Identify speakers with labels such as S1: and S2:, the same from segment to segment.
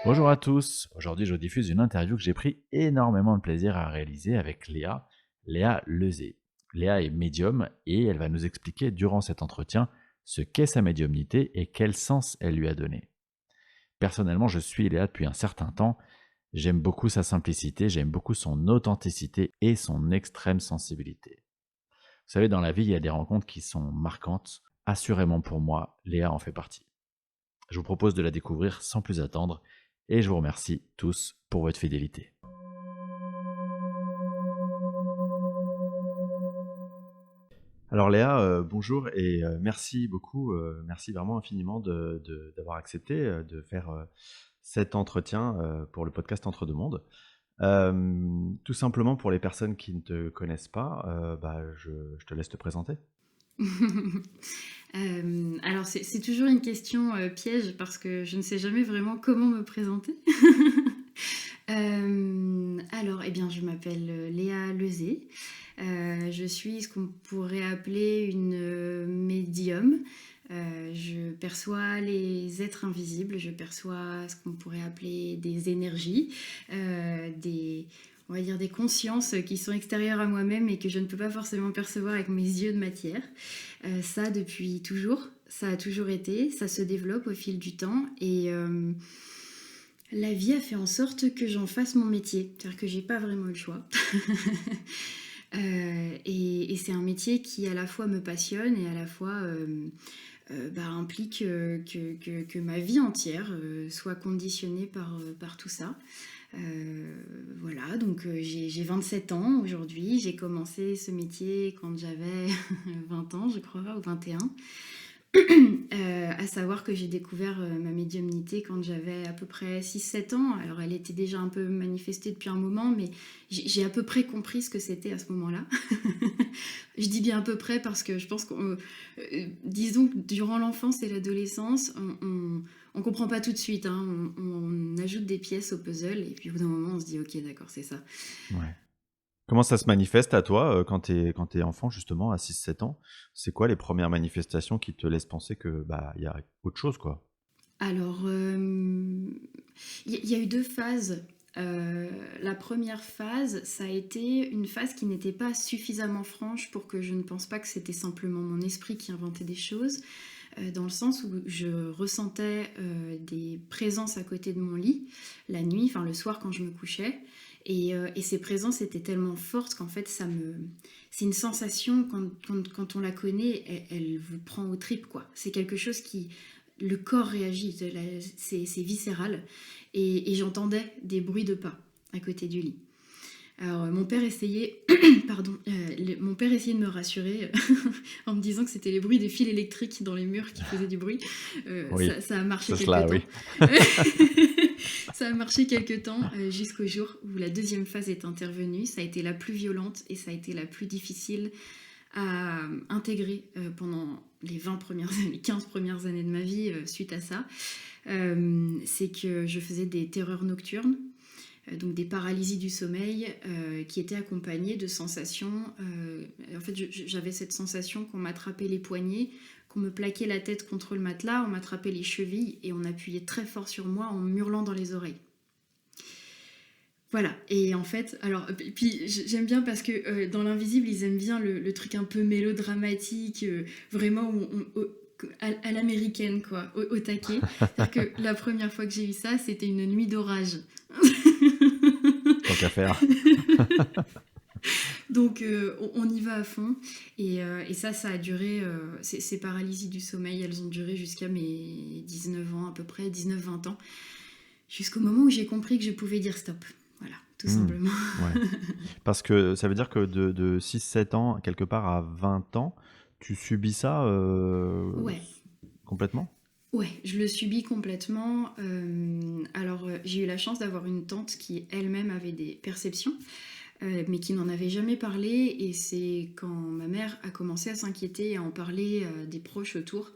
S1: Bonjour à tous, aujourd'hui je vous diffuse une interview que j'ai pris énormément de plaisir à réaliser avec Léa Lezé. Léa est médium et elle va nous expliquer durant cet entretien ce qu'est sa médiumnité et quel sens elle lui a donné. Personnellement, je suis Léa depuis un certain temps, j'aime beaucoup sa simplicité, j'aime beaucoup son authenticité et son extrême sensibilité. Vous savez, dans la vie, il y a des rencontres qui sont marquantes, assurément pour moi, Léa en fait partie. Je vous propose de la découvrir sans plus attendre et je vous remercie tous pour votre fidélité. Alors Léa, bonjour et merci beaucoup, merci vraiment infiniment d'avoir accepté de faire cet entretien pour le podcast Entre deux mondes. Tout simplement pour les personnes qui ne te connaissent pas, je te laisse te présenter.
S2: Alors c'est toujours une question piège parce que je ne sais jamais vraiment comment me présenter. Alors, eh bien, je m'appelle Léa Lezé. Je suis ce qu'on pourrait appeler une médium. Je perçois les êtres invisibles, je perçois ce qu'on pourrait appeler des énergies, on va dire des consciences qui sont extérieures à moi-même et que je ne peux pas forcément percevoir avec mes yeux de matière. Ça depuis toujours, ça a toujours été, ça se développe au fil du temps et la vie a fait en sorte que j'en fasse mon métier, c'est-à-dire que j'ai pas vraiment eu le choix. Et c'est un métier qui à la fois me passionne et à la fois implique que ma vie entière soit conditionnée par tout ça. Voilà, donc j'ai 27 ans aujourd'hui, j'ai commencé ce métier quand j'avais 20 ans je crois, ou 21. À savoir que j'ai découvert ma médiumnité quand j'avais à peu près 6-7 ans. Alors elle était déjà un peu manifestée depuis un moment, mais j'ai à peu près compris ce que c'était à ce moment-là. Je dis bien à peu près parce que je pense qu'on... disons que durant l'enfance et l'adolescence, on comprend pas tout de suite, hein. On ajoute des pièces au puzzle et puis au bout d'un moment on se dit ok d'accord c'est ça.
S1: Ouais. Comment ça se manifeste à toi quand t'es enfant, justement, à 6-7 ans? C'est quoi les premières manifestations qui te laissent penser que bah il y a autre chose, quoi?
S2: Alors, il y a eu deux phases. La première phase, ça a été une phase qui n'était pas suffisamment franche pour que je ne pense pas que c'était simplement mon esprit qui inventait des choses, dans le sens où je ressentais des présences à côté de mon lit, la nuit, enfin le soir quand je me couchais, et ces présences étaient tellement fortes qu'en fait c'est une sensation quand on la connaît, elle vous prend aux tripes quoi. C'est quelque chose qui le corps réagit, c'est viscéral. Et j'entendais des bruits de pas à côté du lit. Alors mon père essayait, pardon, mon père essayait de me rassurer en me disant que c'était les bruits des fils électriques dans les murs qui faisaient du bruit.
S1: Oui,
S2: Ça a marché
S1: c'est
S2: quelque
S1: cela,
S2: temps.
S1: oui.
S2: Ça a marché quelque temps jusqu'au jour où la deuxième phase est intervenue. Ça a été la plus violente et ça a été la plus difficile à intégrer pendant les 20 premières années, les 15 premières années de ma vie suite à ça. C'est que je faisais des terreurs nocturnes, donc des paralysies du sommeil qui étaient accompagnées de sensations. En fait, j'avais cette sensation qu'on m'attrapait les poignets, qu'on me plaquait la tête contre le matelas, on m'attrapait les chevilles et on appuyait très fort sur moi en me hurlant dans les oreilles. Voilà, et en fait, alors, puis j'aime bien parce que dans l'invisible, ils aiment bien le truc un peu mélodramatique, vraiment à l'américaine, quoi, au taquet. C'est-à-dire que la première fois que j'ai eu ça, c'était une nuit d'orage.
S1: Tant qu'à faire.
S2: Donc on y va à fond. Et ça a duré, ces paralysies du sommeil, elles ont duré jusqu'à mes 19 ans à peu près, 19-20 ans. Jusqu'au moment où j'ai compris que je pouvais dire stop. Voilà, tout
S1: Mmh.
S2: simplement.
S1: Ouais. Parce que ça veut dire que de 6-7 ans, quelque part à 20 ans, tu subis ça,
S2: Ouais.
S1: complètement?
S2: Ouais, je le subis complètement. Alors, j'ai eu la chance d'avoir une tante qui elle-même avait des perceptions, mais qui n'en avait jamais parlé. Et c'est quand ma mère a commencé à s'inquiéter et à en parler à des proches autour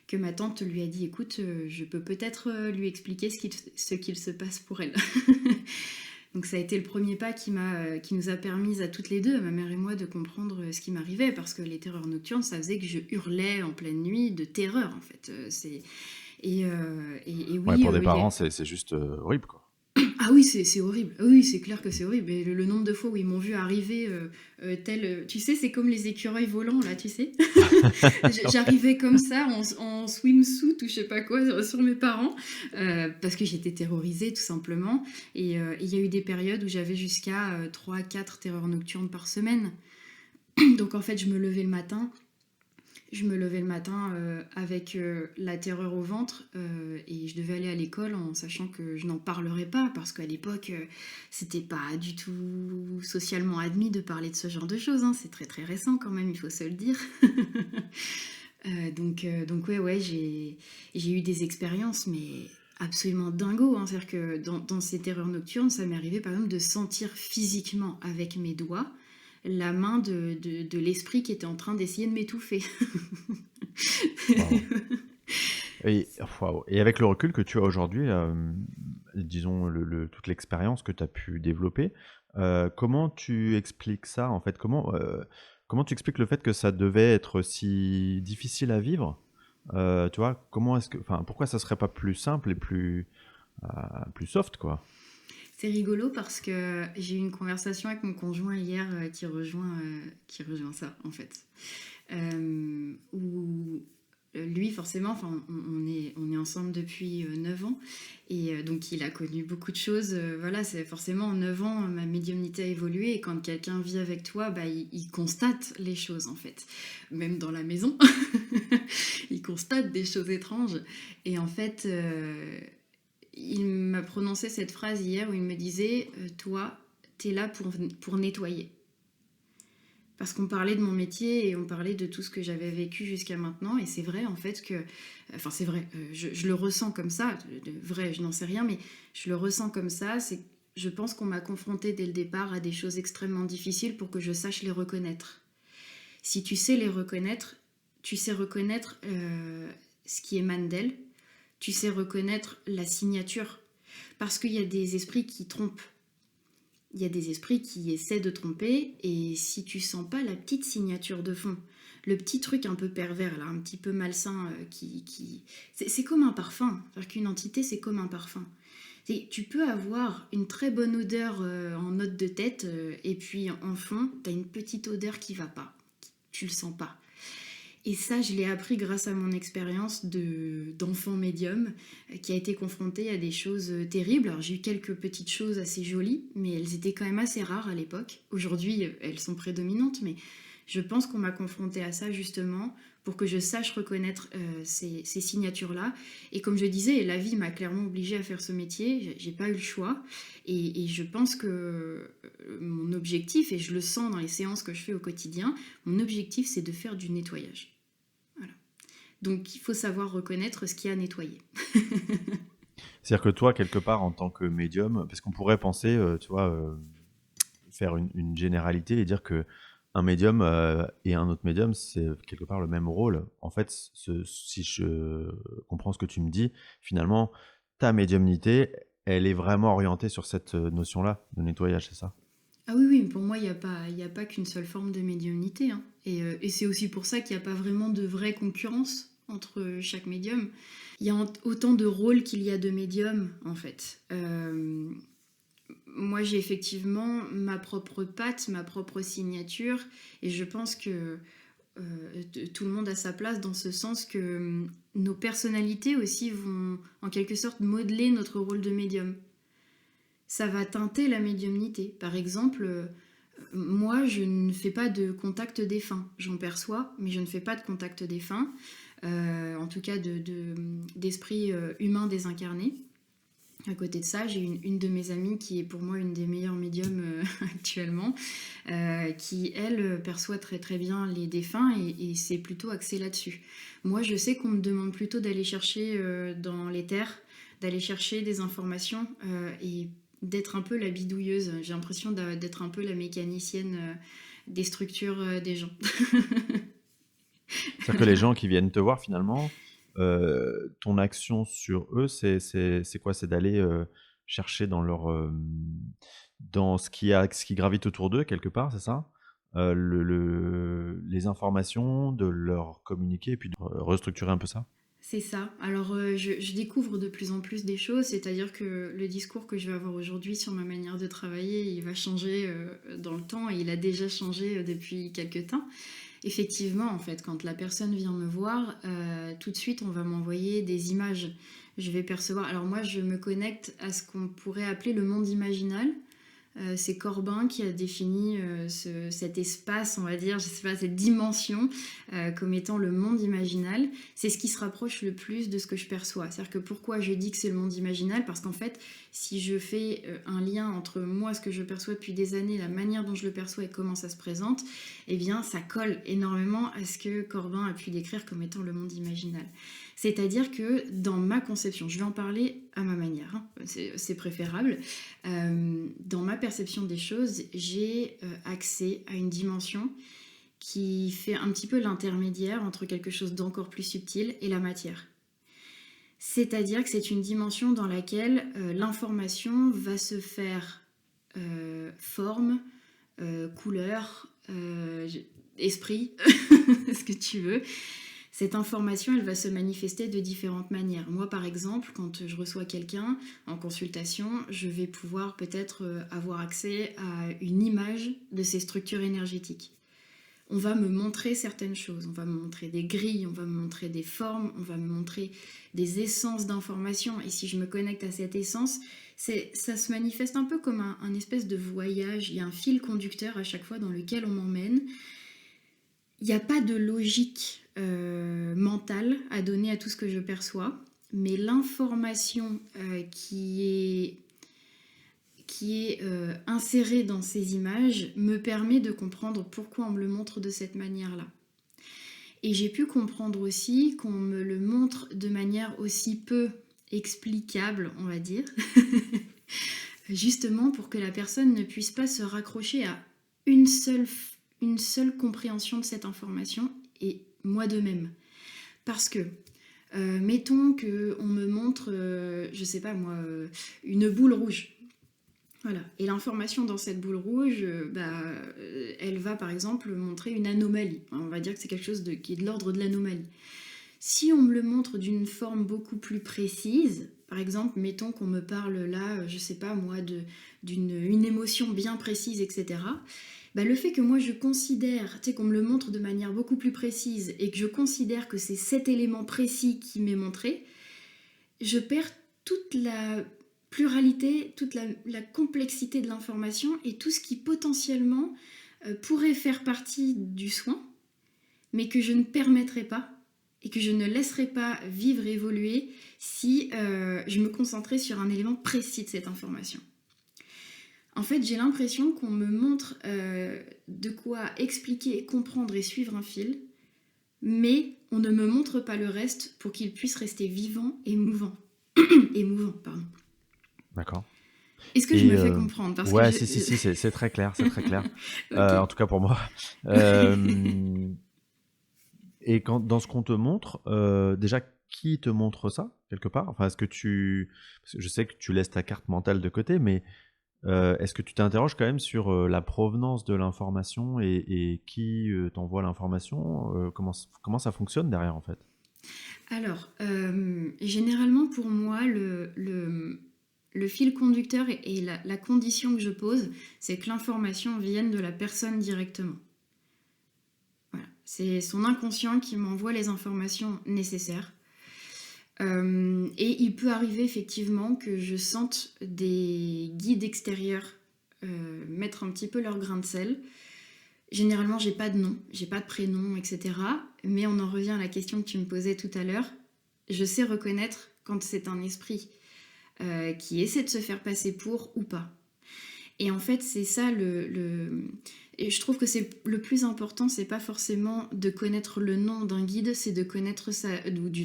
S2: que ma tante lui a dit, écoute, je peux peut-être lui expliquer ce qu'il se passe pour elle. Donc ça a été le premier pas qui nous a permis à toutes les deux, à ma mère et moi, de comprendre ce qui m'arrivait, parce que les terreurs nocturnes, ça faisait que je hurlais en pleine nuit de terreur, en fait. Et
S1: Ouais,
S2: oui,
S1: pour des parents,
S2: les,
S1: c'est juste horrible, quoi.
S2: ah oui, c'est horrible. Ah oui, c'est clair que c'est horrible. Et le nombre de fois où ils m'ont vu arriver tel... tu sais, c'est comme les écureuils volants, là, tu sais.
S1: Ouais.
S2: J'arrivais comme ça, en swimsuit ou je sais pas quoi, sur mes parents, parce que j'étais terrorisée, tout simplement. Et il y a eu des périodes où j'avais jusqu'à 3 à 4 terreurs nocturnes par semaine. Donc en fait, je me levais le matin avec la terreur au ventre et je devais aller à l'école en sachant que je n'en parlerais pas parce qu'à l'époque, c'était pas du tout socialement admis de parler de ce genre de choses, hein. C'est très très récent quand même, il faut se le dire. Donc ouais, ouais, j'ai eu des expériences, mais absolument dingo, hein. C'est-à-dire que dans ces terreurs nocturnes, ça m'est arrivé par exemple de sentir physiquement avec mes doigts la main de l'esprit qui était en train d'essayer de m'étouffer.
S1: Waouh. Waouh. Et avec le recul que tu as aujourd'hui, disons toute l'expérience que tu as pu développer, comment tu expliques ça en fait? Comment tu expliques le fait que ça devait être si difficile à vivre? Tu vois, enfin, pourquoi ça serait pas plus simple et plus soft, quoi?
S2: C'est rigolo parce que j'ai eu une conversation avec mon conjoint hier qui rejoint ça en fait. Où lui, forcément, enfin, on est ensemble depuis 9 ans et donc il a connu beaucoup de choses. Voilà, c'est forcément en 9 ans, ma médiumnité a évolué et quand quelqu'un vit avec toi, bah, il constate les choses en fait. Même dans la maison, il constate des choses étranges. Et en fait, il m'a prononcé cette phrase hier où il me disait toi, t'es là pour nettoyer. Parce qu'on parlait de mon métier et on parlait de tout ce que j'avais vécu jusqu'à maintenant. Et c'est vrai, en fait, que. Enfin, c'est vrai, je le ressens comme ça. Vrai, je n'en sais rien, mais je le ressens comme ça. Je pense qu'on m'a confrontée dès le départ à des choses extrêmement difficiles pour que je sache les reconnaître. Si tu sais les reconnaître, tu sais reconnaître ce qui émane d'elle, tu sais reconnaître la signature. Parce qu'il y a des esprits qui trompent. Il y a des esprits qui essaient de tromper, et si tu sens pas la petite signature de fond, le petit truc un peu pervers, là, un petit peu malsain, c'est comme un parfum. C'est-à-dire qu'une entité, c'est comme un parfum. Tu peux avoir une très bonne odeur en note de tête, et puis en fond, tu as une petite odeur qui va pas. Tu le sens pas. Et ça, je l'ai appris grâce à mon expérience d'enfant médium qui a été confronté à des choses terribles. Alors, j'ai eu quelques petites choses assez jolies, mais elles étaient quand même assez rares à l'époque. Aujourd'hui, elles sont prédominantes, mais je pense qu'on m'a confronté à ça justement pour que je sache reconnaître ces signatures-là. Et comme je disais, la vie m'a clairement obligée à faire ce métier. J'ai pas eu le choix. Et je pense que mon objectif, et je le sens dans les séances que je fais au quotidien, mon objectif, c'est de faire du nettoyage. Voilà. Donc il faut savoir reconnaître ce qu'il y a à nettoyer.
S1: C'est-à-dire que toi, quelque part, en tant que médium, parce qu'on pourrait penser, tu vois, faire une généralité et dire que un médium et un autre médium, c'est quelque part le même rôle. En fait, si je comprends ce que tu me dis, finalement, ta médiumnité, elle est vraiment orientée sur cette notion-là de nettoyage, c'est ça?
S2: Ah oui, oui, pour moi, il y a pas qu'une seule forme de médiumnité, hein. Et c'est aussi pour ça qu'il n'y a pas vraiment de vraie concurrence entre chaque médium. Il y a autant de rôles qu'il y a de médiums, en fait. Moi, j'ai effectivement ma propre patte, ma propre signature, et je pense que tout le monde a sa place dans ce sens que nos personnalités aussi vont en quelque sorte modeler notre rôle de médium. Ça va teinter la médiumnité. Par exemple, moi, je ne fais pas de contact défunt. J'en perçois, mais je ne fais pas de contact défunt, en tout cas d'esprit humain désincarné. À côté de ça, j'ai une de mes amies qui est pour moi une des meilleures médiums actuellement, qui, elle, perçoit très très bien les défunts et c'est plutôt axé là-dessus. Moi, je sais qu'on me demande plutôt d'aller chercher dans les terres, d'aller chercher des informations et d'être un peu la bidouilleuse. J'ai l'impression d'être un peu la mécanicienne des structures des gens.
S1: C'est-à-dire que les gens qui viennent te voir, finalement, ton action sur eux, c'est quoi? C'est d'aller chercher dans ce qui gravite autour d'eux, quelque part, c'est ça? Les informations, de leur communiquer et puis de restructurer un peu ça?
S2: C'est ça. Alors, je découvre de plus en plus des choses, c'est-à-dire que le discours que je vais avoir aujourd'hui sur ma manière de travailler, il va changer dans le temps et il a déjà changé depuis quelques temps. Effectivement, en fait, quand la personne vient me voir, tout de suite, on va m'envoyer des images. Je vais percevoir. Alors moi, je me connecte à ce qu'on pourrait appeler le monde imaginal. C'est Corbin qui a défini cet espace, on va dire, je sais pas, cette dimension comme étant le monde imaginal. C'est ce qui se rapproche le plus de ce que je perçois. C'est-à-dire que pourquoi je dis que c'est le monde imaginal? Parce qu'en fait, si je fais un lien entre moi, ce que je perçois depuis des années, la manière dont je le perçois et comment ça se présente, eh bien, ça colle énormément à ce que Corbin a pu décrire comme étant le monde imaginal. C'est-à-dire que dans ma conception, je vais en parler à ma manière, hein, c'est préférable. Dans ma perception des choses, j'ai accès à une dimension qui fait un petit peu l'intermédiaire entre quelque chose d'encore plus subtil et la matière. C'est-à-dire que c'est une dimension dans laquelle l'information va se faire forme, couleur, esprit, ce que tu veux. Cette information, elle va se manifester de différentes manières. Moi, par exemple, quand je reçois quelqu'un en consultation, je vais pouvoir peut-être avoir accès à une image de ces structures énergétiques. On va me montrer certaines choses, on va me montrer des grilles, on va me montrer des formes, on va me montrer des essences d'informations. Et si je me connecte à cette essence, ça se manifeste un peu comme un espèce de voyage. Il y a un fil conducteur à chaque fois dans lequel on m'emmène. Il n'y a pas de logique mentale à donner à tout ce que je perçois, mais l'information qui est insérée dans ces images me permet de comprendre pourquoi on me le montre de cette manière-là. Et j'ai pu comprendre aussi qu'on me le montre de manière aussi peu explicable, on va dire, justement pour que la personne ne puisse pas se raccrocher à une seule compréhension de cette information, et moi de même. Parce que, mettons qu'on me montre, je sais pas moi, une boule rouge. Voilà. Et l'information dans cette boule rouge, elle va par exemple montrer une anomalie. On va dire que c'est quelque chose qui est de l'ordre de l'anomalie. Si on me le montre d'une forme beaucoup plus précise, par exemple, mettons qu'on me parle là, je sais pas moi, d'une émotion bien précise, etc., le fait que moi je considère, tu sais, qu'on me le montre de manière beaucoup plus précise et que je considère que c'est cet élément précis qui m'est montré, je perds toute la pluralité, toute la complexité de l'information et tout ce qui potentiellement pourrait faire partie du soin, mais que je ne permettrai pas et que je ne laisserai pas vivre et évoluer si je me concentrais sur un élément précis de cette information. En fait, j'ai l'impression qu'on me montre de quoi expliquer, comprendre et suivre un fil, mais on ne me montre pas le reste pour qu'il puisse rester vivant et mouvant. Pardon.
S1: D'accord.
S2: Est-ce que je me fais comprendre? Parce
S1: ouais,
S2: que
S1: si, c'est très clair, c'est très clair.
S2: Ok.
S1: En tout cas pour moi. Et dans ce qu'on te montre, déjà, qui te montre ça, quelque part? Enfin, parce que je sais que tu laisses ta carte mentale de côté, mais est-ce que tu t'interroges quand même sur la provenance de l'information et qui t'envoie l'information? Comment ça fonctionne derrière, en fait?
S2: Alors, généralement pour moi, le fil conducteur et la condition que je pose, c'est que l'information vienne de la personne directement. Voilà. C'est son inconscient qui m'envoie les informations nécessaires. Et il peut arriver effectivement que je sente des guides extérieurs mettre un petit peu leur grain de sel. Généralement, j'ai pas de nom, j'ai pas de prénom, etc. Mais on en revient à la question que tu me posais tout à l'heure. Je sais reconnaître quand c'est un esprit qui essaie de se faire passer pour ou pas. Et en fait, c'est ça Et je trouve que c'est le plus important, c'est pas forcément de connaître le nom d'un guide, c'est de connaître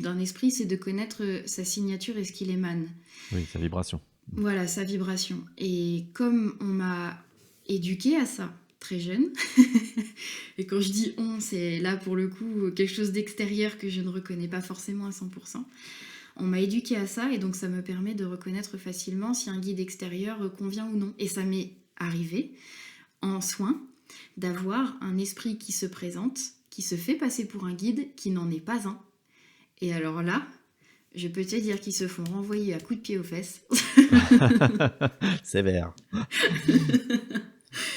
S2: d'un esprit, c'est de connaître sa signature et ce qu'il émane.
S1: Oui, sa vibration.
S2: Voilà, sa vibration. Et comme on m'a éduquée à ça très jeune, et quand je dis on, c'est là pour le coup quelque chose d'extérieur que je ne reconnais pas forcément à 100%. On m'a éduquée à ça et donc ça me permet de reconnaître facilement si un guide extérieur convient ou non. Et ça m'est arrivé en soins d'avoir un esprit qui se présente, qui se fait passer pour un guide, qui n'en est pas un. Et alors là, je peux te dire qu'ils se font renvoyer à coups de pied aux fesses.
S1: Sévère.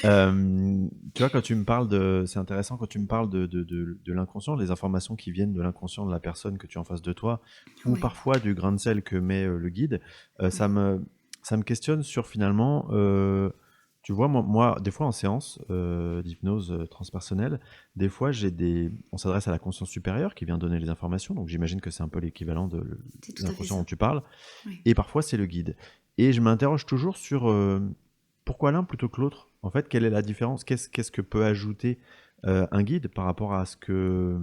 S1: Tu vois, quand tu me parles de... C'est intéressant quand tu me parles de l'inconscient, les informations qui viennent de l'inconscient de la personne que tu as en face de toi, ou
S2: Ouais.
S1: parfois du grain de sel que met le guide,
S2: Ouais.
S1: ça me questionne sur finalement... tu vois, moi, des fois en séance d'hypnose transpersonnelle, des fois on s'adresse à la conscience supérieure qui vient donner les informations, donc j'imagine que c'est un peu l'équivalent de
S2: C'est tout à fait
S1: l'inconscient dont
S2: ça.
S1: tu parles,
S2: Ouais.
S1: et parfois c'est le guide. Et je m'interroge toujours sur pourquoi l'un plutôt que l'autre. En fait, quelle est la différence? Qu'est-ce que peut ajouter un guide par rapport à ce que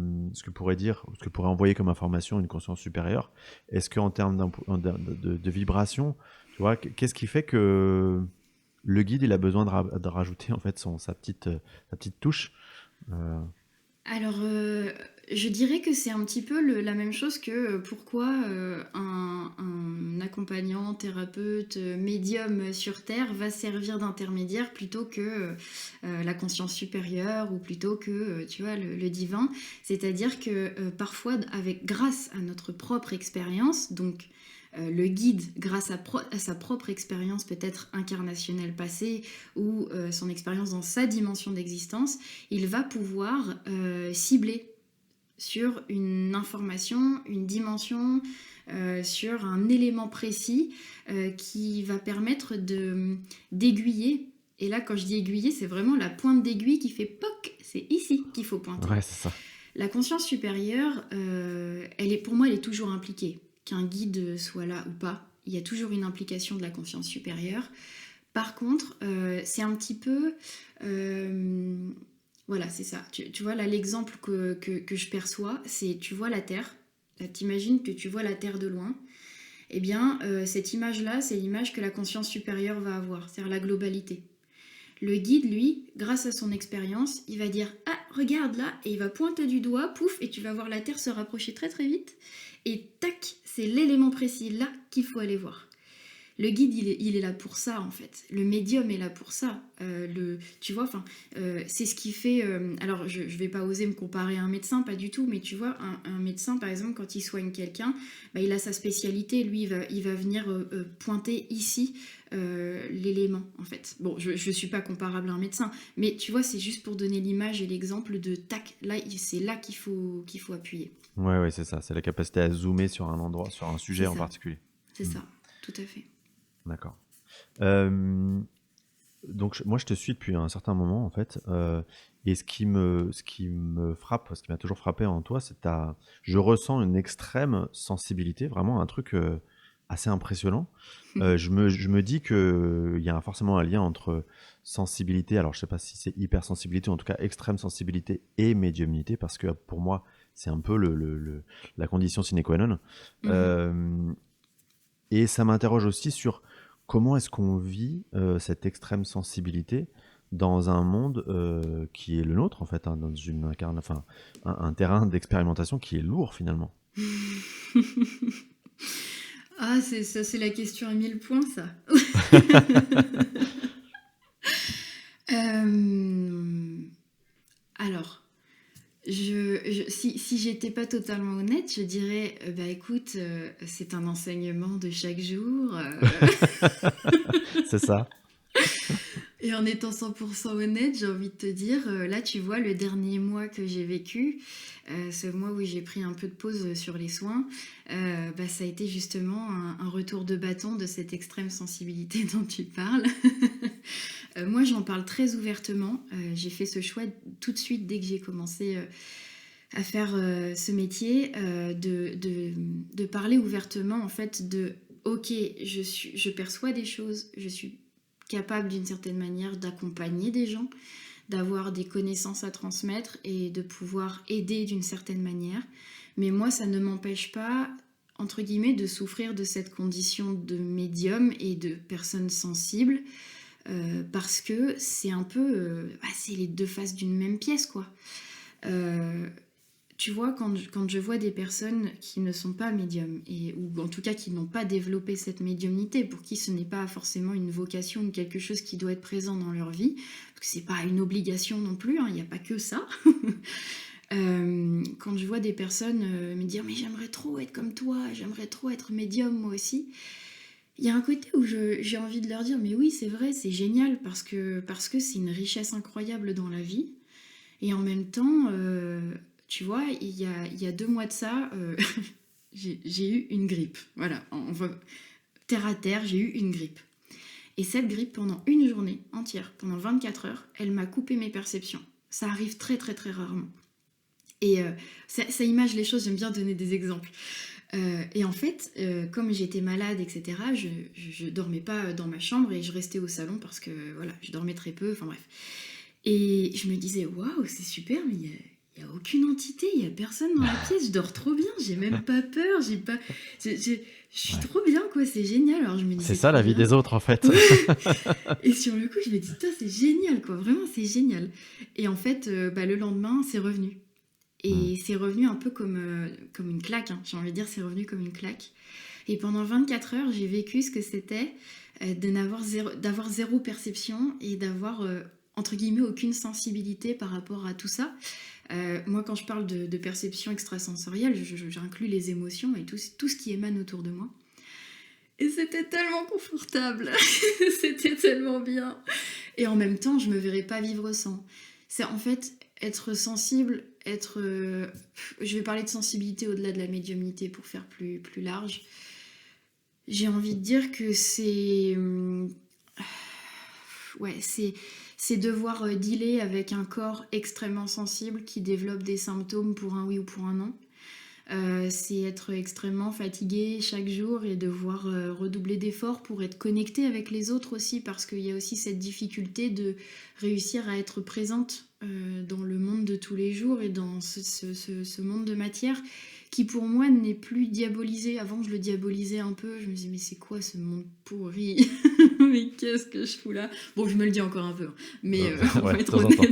S1: pourrait dire, ce que pourrait envoyer comme information une conscience supérieure? Est-ce qu'en termes de vibration, tu vois, qu'est-ce qui fait que le guide il a besoin de rajouter en fait sa petite touche? Euh,
S2: Alors, je dirais que c'est un petit peu la même chose que pourquoi un accompagnant, thérapeute, médium sur Terre va servir d'intermédiaire plutôt que la conscience supérieure ou plutôt que, tu vois, le divin. C'est-à-dire que parfois, grâce à notre propre expérience, donc le guide, grâce à sa propre expérience peut-être incarnationnelle passée ou son expérience dans sa dimension d'existence, il va pouvoir cibler sur une information, une dimension, sur un élément précis qui va permettre d'aiguiller. Et là, quand je dis aiguiller, c'est vraiment la pointe d'aiguille qui fait POC, c'est ici qu'il faut pointer.
S1: ouais, c'est ça.
S2: La conscience supérieure, pour moi, elle est toujours impliquée. Qu'un guide soit là ou pas, il y a toujours une implication de la conscience supérieure. Par contre, c'est un petit peu... voilà, c'est ça. Tu vois, là, l'exemple que je perçois, c'est tu vois la Terre. T'imagines que tu vois la Terre de loin. Eh bien, cette image-là, c'est l'image que la conscience supérieure va avoir, c'est-à-dire la globalité. Le guide, lui, grâce à son expérience, il va dire « Ah, regarde là !» et il va pointer du doigt, pouf, et tu vas voir la Terre se rapprocher très très vite. Et tac, c'est l'élément précis là qu'il faut aller voir. Le guide, il est là pour ça, en fait. Le médium est là pour ça. Tu vois, c'est ce qui fait... alors, je ne vais pas oser me comparer à un médecin, pas du tout, mais tu vois, un médecin, par exemple, quand il soigne quelqu'un, bah, il a sa spécialité. Lui, il va venir pointer ici l'élément, en fait. Bon, je ne suis pas comparable à un médecin, mais tu vois, c'est juste pour donner l'image et l'exemple de tac, là, c'est là qu'il faut appuyer.
S1: Ouais, ouais, c'est ça. C'est la capacité à zoomer sur un endroit, sur un
S2: C'est
S1: sujet en
S2: ça,
S1: particulier.
S2: c'est
S1: Hmm.
S2: ça, tout à fait.
S1: D'accord. Euh, Donc moi je te suis depuis un certain moment en fait, et ce qui me frappe, ce qui m'a toujours frappé en toi, je ressens une extrême sensibilité, vraiment un truc assez impressionnant. Je me dis que il y a forcément un lien entre sensibilité, alors je sais pas si c'est hypersensibilité, ou en tout cas extrême sensibilité et médiumnité, parce que pour moi c'est un peu la condition sine qua non.
S2: Mhm.
S1: Euh, et ça m'interroge aussi sur comment est-ce qu'on vit cette extrême sensibilité dans un monde qui est le nôtre, en fait, hein, dans enfin, un terrain d'expérimentation qui est lourd finalement.
S2: Ah, ça, c'est la question à 1000 points, ça. Euh, alors, si j'étais pas totalement honnête, je dirais, bah écoute, c'est un enseignement de chaque jour.
S1: C'est ça.
S2: Et en étant 100% honnête, j'ai envie de te dire, là tu vois, le dernier mois que j'ai vécu, ce mois où j'ai pris un peu de pause sur les soins, bah, ça a été justement un retour de bâton de cette extrême sensibilité dont tu parles. Moi j'en parle très ouvertement, j'ai fait ce choix tout de suite dès que j'ai commencé à faire ce métier, de parler ouvertement en fait de ok, je perçois des choses, je suis capable d'une certaine manière d'accompagner des gens, d'avoir des connaissances à transmettre et de pouvoir aider d'une certaine manière. Mais moi, ça ne m'empêche pas, entre guillemets, de souffrir de cette condition de médium et de personne sensible, parce que c'est un peu... c'est les deux faces d'une même pièce, quoi. Euh, Tu vois, quand je vois des personnes qui ne sont pas médiums, ou en tout cas qui n'ont pas développé cette médiumnité, pour qui ce n'est pas forcément une vocation ou quelque chose qui doit être présent dans leur vie, parce que c'est pas une obligation non plus, il n'y a pas que ça, Quand je vois des personnes me dire mais j'aimerais trop être comme toi, j'aimerais trop être médium moi aussi, il y a un côté où j'ai envie de leur dire mais oui c'est vrai, c'est génial parce que c'est une richesse incroyable dans la vie. Et en même temps, tu vois, il y a 2 mois de ça, j'ai eu une grippe. Voilà, on va terre à terre, j'ai eu une grippe. Et cette grippe, pendant une journée entière, pendant 24 heures, elle m'a coupé mes perceptions. Ça arrive très très très rarement. Et ça image les choses, j'aime bien donner des exemples. Et en fait, comme j'étais malade, etc., je dormais pas dans ma chambre et je restais au salon parce que voilà, je dormais très peu, enfin bref. Et je me disais, waouh, c'est super, mais il y a aucune entité, il y a personne dans la pièce, je dors trop bien, j'ai même pas peur, j'ai pas, je suis
S1: Ouais.
S2: trop bien, quoi, c'est génial. Alors je me
S1: C'est
S2: disais
S1: ça
S2: trop
S1: la vie
S2: bien.
S1: des autres en fait.
S2: Ouais. Et sur le coup, je me dis, putain, c'est génial, quoi, vraiment, c'est génial. Et en fait, le lendemain, c'est revenu.
S1: Hmm.
S2: Et c'est revenu un peu comme une claque, hein. J'ai envie de dire, c'est revenu comme une claque. Et pendant 24 heures, j'ai vécu ce que c'était d'avoir zéro perception et d'avoir, entre guillemets, aucune sensibilité par rapport à tout ça. Moi, quand je parle de perception extrasensorielle, j'inclus les émotions et tout ce qui émane autour de moi. Et c'était tellement confortable, c'était tellement bien. Et en même temps, je me verrais pas vivre sans. C'est en fait être sensible, je vais parler de sensibilité au-delà de la médiumnité pour faire plus large. J'ai envie de dire que ouais, c'est devoir dealer avec un corps extrêmement sensible qui développe des symptômes pour un oui ou pour un non. C'est être extrêmement fatigué chaque jour et devoir redoubler d'efforts pour être connecté avec les autres aussi, parce qu'il y a aussi cette difficulté de réussir à être présente dans le monde de tous les jours et dans ce monde de matière qui pour moi n'est plus diabolisé. Avant je le diabolisais un peu, je me disais mais c'est quoi ce monde pourri. Mais qu'est-ce que je fous là. Bon, je me le dis encore un peu, hein, mais on
S1: Ouais,
S2: va
S1: de
S2: être
S1: temps en temps.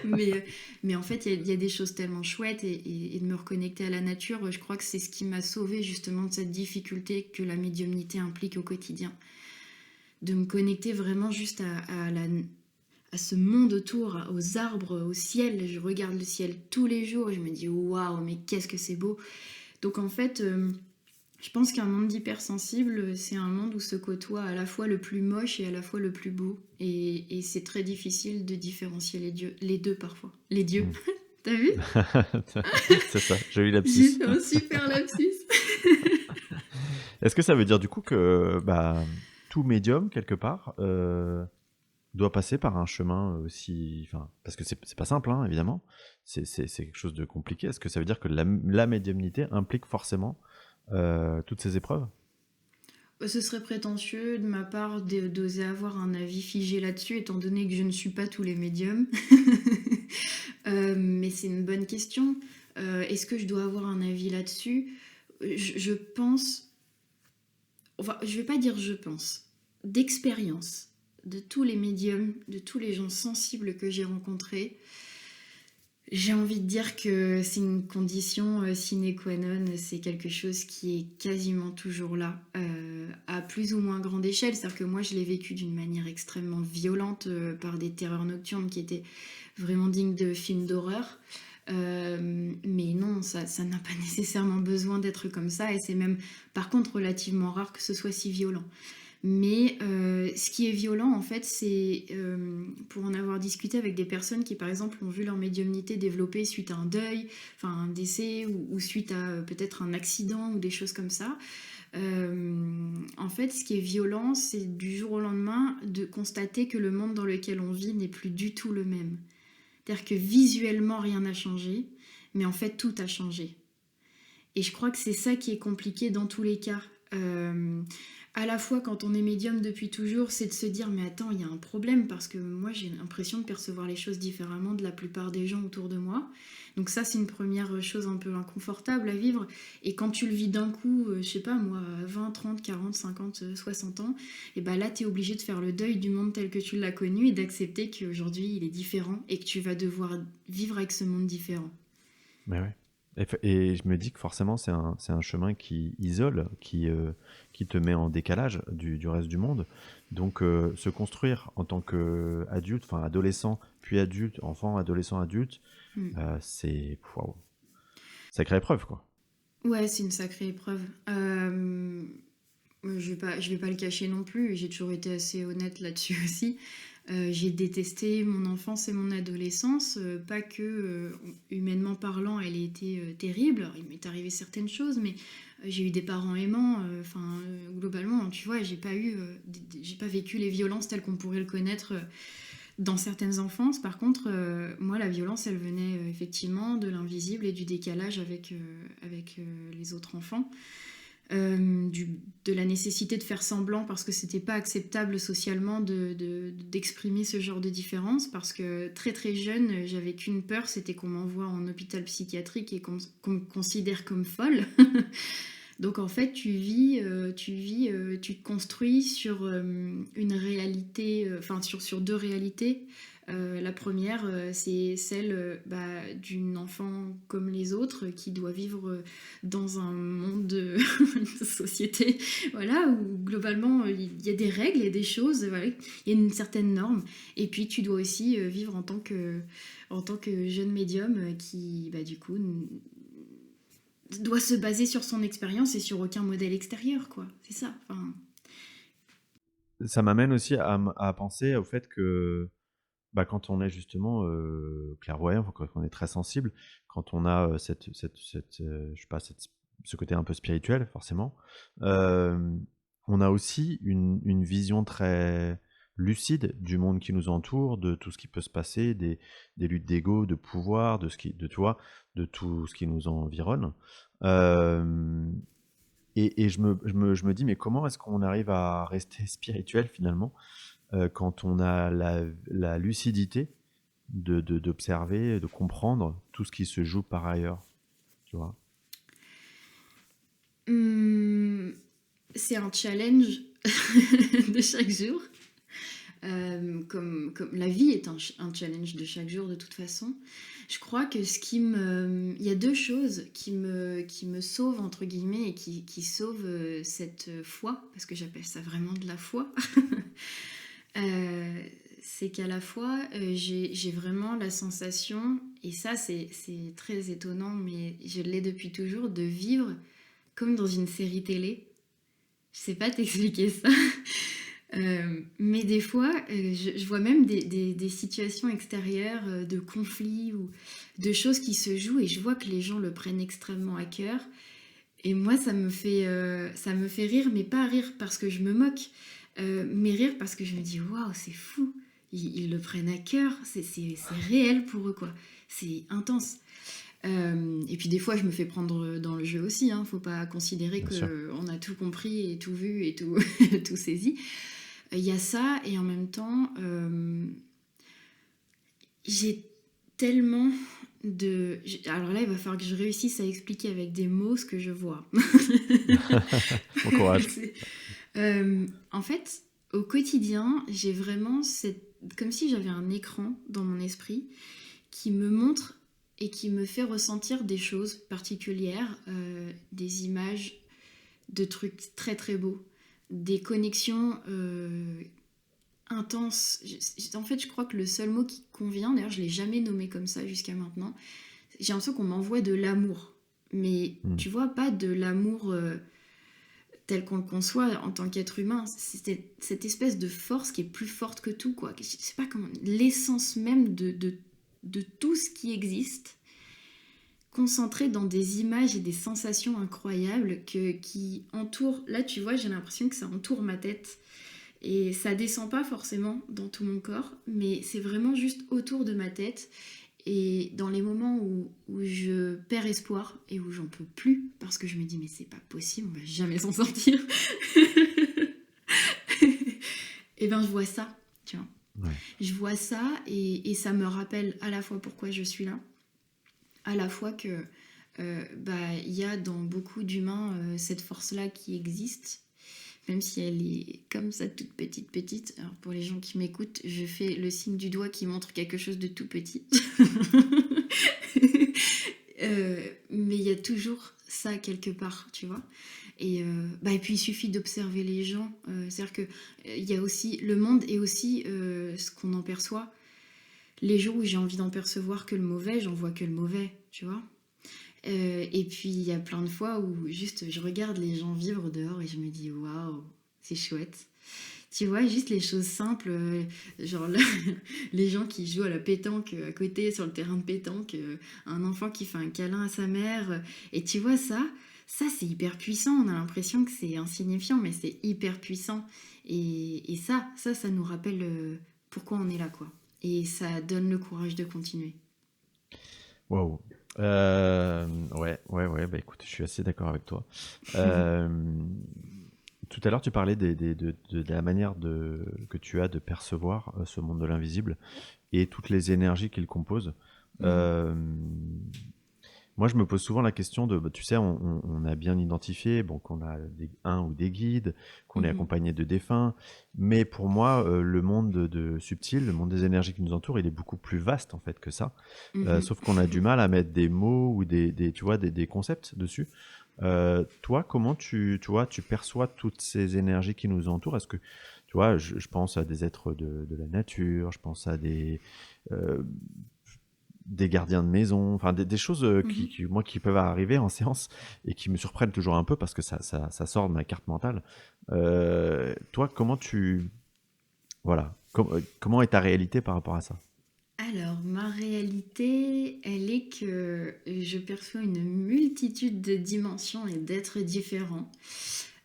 S2: honnête. Mais en fait, il y a des choses tellement chouettes et de me reconnecter à la nature, je crois que c'est ce qui m'a sauvée justement de cette difficulté que la médiumnité implique au quotidien. De me connecter vraiment juste à ce monde autour, aux arbres, au ciel. Je regarde le ciel tous les jours et je me dis waouh, mais qu'est-ce que c'est beau. Donc en fait, je pense qu'un monde d'hypersensibles, c'est un monde où se côtoie à la fois le plus moche et à la fois le plus beau. Et c'est très difficile de différencier les deux parfois. Les dieux.
S1: Hmm.
S2: T'as vu?
S1: C'est ça, j'ai eu
S2: J'ai
S1: lapsus.
S2: fait un super lapsus.
S1: Est-ce que ça veut dire du coup que bah, tout médium, quelque part, doit passer par un chemin aussi... Enfin, parce que c'est pas simple, hein, évidemment. C'est quelque chose de compliqué. Est-ce que ça veut dire que la médiumnité implique forcément toutes ces épreuves?
S2: Ce serait prétentieux de ma part d'oser avoir un avis figé là-dessus, étant donné que je ne suis pas tous les médiums. Mais c'est une bonne question. Est-ce que je dois avoir un avis là-dessus? Je pense... Enfin, je vais pas dire je pense. D'expérience, de tous les médiums, de tous les gens sensibles que j'ai rencontrés, j'ai envie de dire que c'est une condition sine qua non, c'est quelque chose qui est quasiment toujours là, à plus ou moins grande échelle. C'est-à-dire que moi, je l'ai vécu d'une manière extrêmement violente par des terreurs nocturnes qui étaient vraiment dignes de films d'horreur. Mais non, ça n'a pas nécessairement besoin d'être comme ça, et c'est même par contre relativement rare que ce soit si violent. Mais ce qui est violent, en fait, c'est pour en avoir discuté avec des personnes qui, par exemple, ont vu leur médiumnité développer suite à un deuil, enfin un décès, ou suite à peut-être un accident ou des choses comme ça. En fait, ce qui est violent, c'est du jour au lendemain de constater que le monde dans lequel on vit n'est plus du tout le même. C'est-à-dire que visuellement, rien n'a changé, mais en fait, tout a changé. Et je crois que c'est ça qui est compliqué dans tous les cas. À la fois quand on est médium depuis toujours, c'est de se dire mais attends, il y a un problème parce que moi j'ai l'impression de percevoir les choses différemment de la plupart des gens autour de moi. Donc ça c'est une première chose un peu inconfortable à vivre. Et quand tu le vis d'un coup, je sais pas moi, 20, 30, 40, 50, 60 ans, et ben là t'es obligé de faire le deuil du monde tel que tu l'as connu et d'accepter qu'aujourd'hui il est différent et que tu vas devoir vivre avec ce monde différent.
S1: Mais ouais.
S3: Et je me dis que forcément, c'est un chemin qui isole, qui te met en décalage du reste du monde. Donc, se construire en tant qu'adulte, enfin adolescent, puis adulte, enfant, adolescent, adulte,
S2: Mm.
S3: c'est waouh, sacrée épreuve, quoi.
S2: Ouais, c'est une sacrée épreuve. Je vais pas le cacher non plus, j'ai toujours été assez honnête là-dessus aussi. J'ai détesté mon enfance et mon adolescence, pas que humainement parlant, elle a été terrible. Alors, il m'est arrivé certaines choses, mais j'ai eu des parents aimants. Enfin, globalement, tu vois, j'ai pas vécu les violences telles qu'on pourrait le connaître dans certaines enfances. Par contre, moi, la violence, elle venait effectivement de l'invisible et du décalage avec les autres enfants. De la nécessité de faire semblant parce que c'était pas acceptable socialement d'exprimer ce genre de différence, parce que très très jeune j'avais qu'une peur, c'était qu'on m'envoie en hôpital psychiatrique et qu'on me considère comme folle. Donc en fait tu te construis sur une réalité, enfin sur deux réalités. La première, c'est celle d'une enfant comme les autres qui doit vivre dans un monde de société, voilà, où globalement il y a des règles, il y a des choses, voilà, il y a une certaine norme. Et puis tu dois aussi vivre en tant que jeune médium qui, du coup, doit se baser sur son expérience et sur aucun modèle extérieur, quoi. C'est ça. Enfin,
S3: Ça m'amène aussi à penser au fait que quand on est justement clairvoyant, quand on est très sensible, quand on a je sais pas, ce côté un peu spirituel, forcément, euh, on a aussi une vision très lucide du monde qui nous entoure, de tout ce qui peut se passer, des luttes d'ego, de pouvoir, tu vois, de tout ce qui nous environne. Euh, et je me dis, mais comment est-ce qu'on arrive à rester spirituel finalement quand on a la lucidité d'observer, de comprendre tout ce qui se joue par ailleurs, tu vois.
S2: hum, c'est un challenge de chaque jour. Comme la vie est un challenge de chaque jour de toute façon. Je crois que il y a deux choses qui me sauvent entre guillemets et qui sauvent cette foi, parce que j'appelle ça vraiment de la foi. Euh, c'est qu'à la fois j'ai vraiment la sensation, et ça c'est très étonnant, mais je l'ai depuis toujours, de vivre comme dans une série télé. Je sais pas t'expliquer ça. Mais des fois, je vois même des situations extérieures, de conflits ou de choses qui se jouent, et je vois que les gens le prennent extrêmement à cœur. Et moi, ça me fait rire, mais pas rire parce que je me moque, mais rire parce que je me dis, waouh, c'est fou. Ils le prennent à cœur, c'est réel pour eux, quoi. C'est intense. Et puis des fois, je me fais prendre dans le jeu aussi, hein. Faut pas considérer
S3: Bien sûr.
S2: qu'on a tout compris et tout vu et tout, tout saisi. Il y a ça, et en même temps, j'ai tellement alors là, il va falloir que je réussisse à expliquer avec des mots ce que je vois.
S3: Bon courage.
S2: C'est- En fait, au quotidien, j'ai vraiment comme si j'avais un écran dans mon esprit qui me montre et qui me fait ressentir des choses particulières, des images de trucs très très beaux, des connexions intenses. En fait, je crois que le seul mot qui convient, d'ailleurs, je l'ai jamais nommé comme ça jusqu'à maintenant, j'ai l'impression qu'on m'envoie de l'amour. Mais
S3: Hmm.
S2: tu vois, pas de l'amour tel qu'on le conçoit en tant qu'être humain. C'est cette espèce de force qui est plus forte que tout, quoi. Je sais pas comment. L'essence même de tout ce qui existe, concentré dans des images et des sensations incroyables qui entourent. Là, tu vois, j'ai l'impression que ça entoure ma tête. Et ça descend pas forcément dans tout mon corps, mais c'est vraiment juste autour de ma tête. Et dans les moments où je perds espoir et où j'en peux plus, parce que je me dis, mais c'est pas possible, on va jamais s'en sortir, et ben je vois ça, tu vois.
S3: Ouais.
S2: Je vois ça, et ça me rappelle à la fois pourquoi je suis là, à la fois que il y a dans beaucoup d'humains cette force-là qui existe, même si elle est comme ça toute petite petite. Alors pour les gens qui m'écoutent, je fais le signe du doigt qui montre quelque chose de tout petit. y a toujours ça quelque part, tu vois. Et puis il suffit d'observer les gens. C'est-à-dire que il y a aussi le monde et aussi ce qu'on en perçoit. Les jours où j'ai envie d'en percevoir que le mauvais, j'en vois que le mauvais, tu vois. Et puis il y a plein de fois où juste je regarde les gens vivre dehors et je me dis waouh, c'est chouette. Tu vois, juste les choses simples, genre là, les gens qui jouent à la pétanque à côté sur le terrain de pétanque, un enfant qui fait un câlin à sa mère, et tu vois ça c'est hyper puissant. On a l'impression que c'est insignifiant, mais c'est hyper puissant. Et ça nous rappelle pourquoi on est là, quoi. Et ça donne le courage de continuer.
S3: Waouh. Ouais, bah écoute, je suis assez d'accord avec toi. Euh, Tout à l'heure, tu parlais de la manière que tu as de percevoir ce monde de l'invisible et toutes les énergies qu'il compose.
S2: Mhm.
S3: Euh, Moi, je me pose souvent la question de, bah, tu sais, on a bien identifié, bon, qu'on a un ou des guides, qu'on est
S2: Mhm.
S3: accompagné de défunts, mais pour moi, le monde subtil, le monde des énergies qui nous entourent, il est beaucoup plus vaste en fait que ça.
S2: Mhm.
S3: Sauf qu'on a du mal à mettre des mots ou tu vois, des concepts dessus. Toi, comment tu vois, tu perçois toutes ces énergies qui nous entourent? Est-ce que, tu vois, je pense à des êtres de la nature, je pense à euh, des gardiens de maison, enfin des choses
S2: Mhm.
S3: moi, qui peuvent arriver en séance et qui me surprennent toujours un peu parce que ça sort de ma carte mentale. Toi, voilà, comment est ta réalité par rapport à ça?
S2: Alors, ma réalité, elle est que je perçois une multitude de dimensions et d'êtres différents.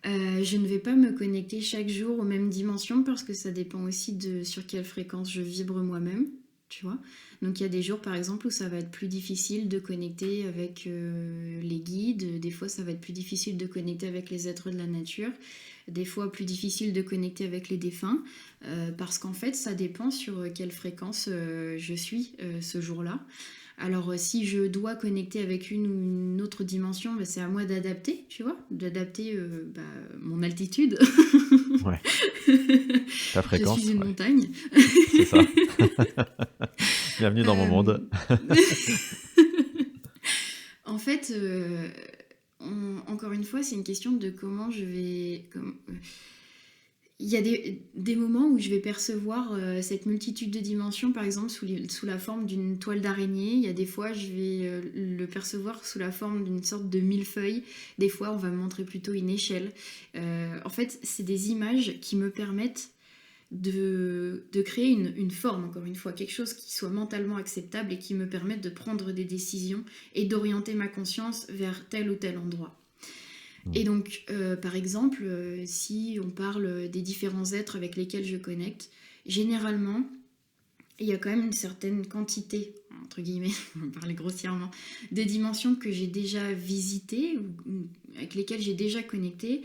S2: Je ne vais pas me connecter chaque jour aux mêmes dimensions parce que ça dépend aussi de sur quelle fréquence je vibre moi-même, tu vois. Donc il y a des jours par exemple où ça va être plus difficile de connecter avec les guides, des fois ça va être plus difficile de connecter avec les êtres de la nature, des fois plus difficile de connecter avec les défunts, parce qu'en fait ça dépend sur quelle fréquence je suis ce jour-là. Alors, si je dois connecter avec une ou une autre dimension, bah, c'est à moi d'adapter, tu vois, d'adapter mon altitude.
S3: Ouais, ta
S2: Je suis
S3: fréquence,
S2: une
S3: ouais,
S2: montagne.
S3: c'est ça. Bienvenue dans mon
S2: Euh,
S3: monde.
S2: En fait, encore une fois, c'est une question de comment je vais. Il y a des moments où je vais percevoir cette multitude de dimensions, par exemple sous la forme d'une toile d'araignée. Il y a des fois, je vais le percevoir sous la forme d'une sorte de millefeuille. Des fois, on va me montrer plutôt une échelle. En fait, c'est des images qui me permettent de créer une forme, encore une fois, quelque chose qui soit mentalement acceptable et qui me permette de prendre des décisions et d'orienter ma conscience vers tel ou tel endroit. Et
S3: Hmm.
S2: donc, par exemple, si on parle des différents êtres avec lesquels je connecte, généralement, il y a quand même une certaine quantité, entre guillemets, on va parler grossièrement, de dimensions que j'ai déjà visitées ou avec lesquelles j'ai déjà connecté.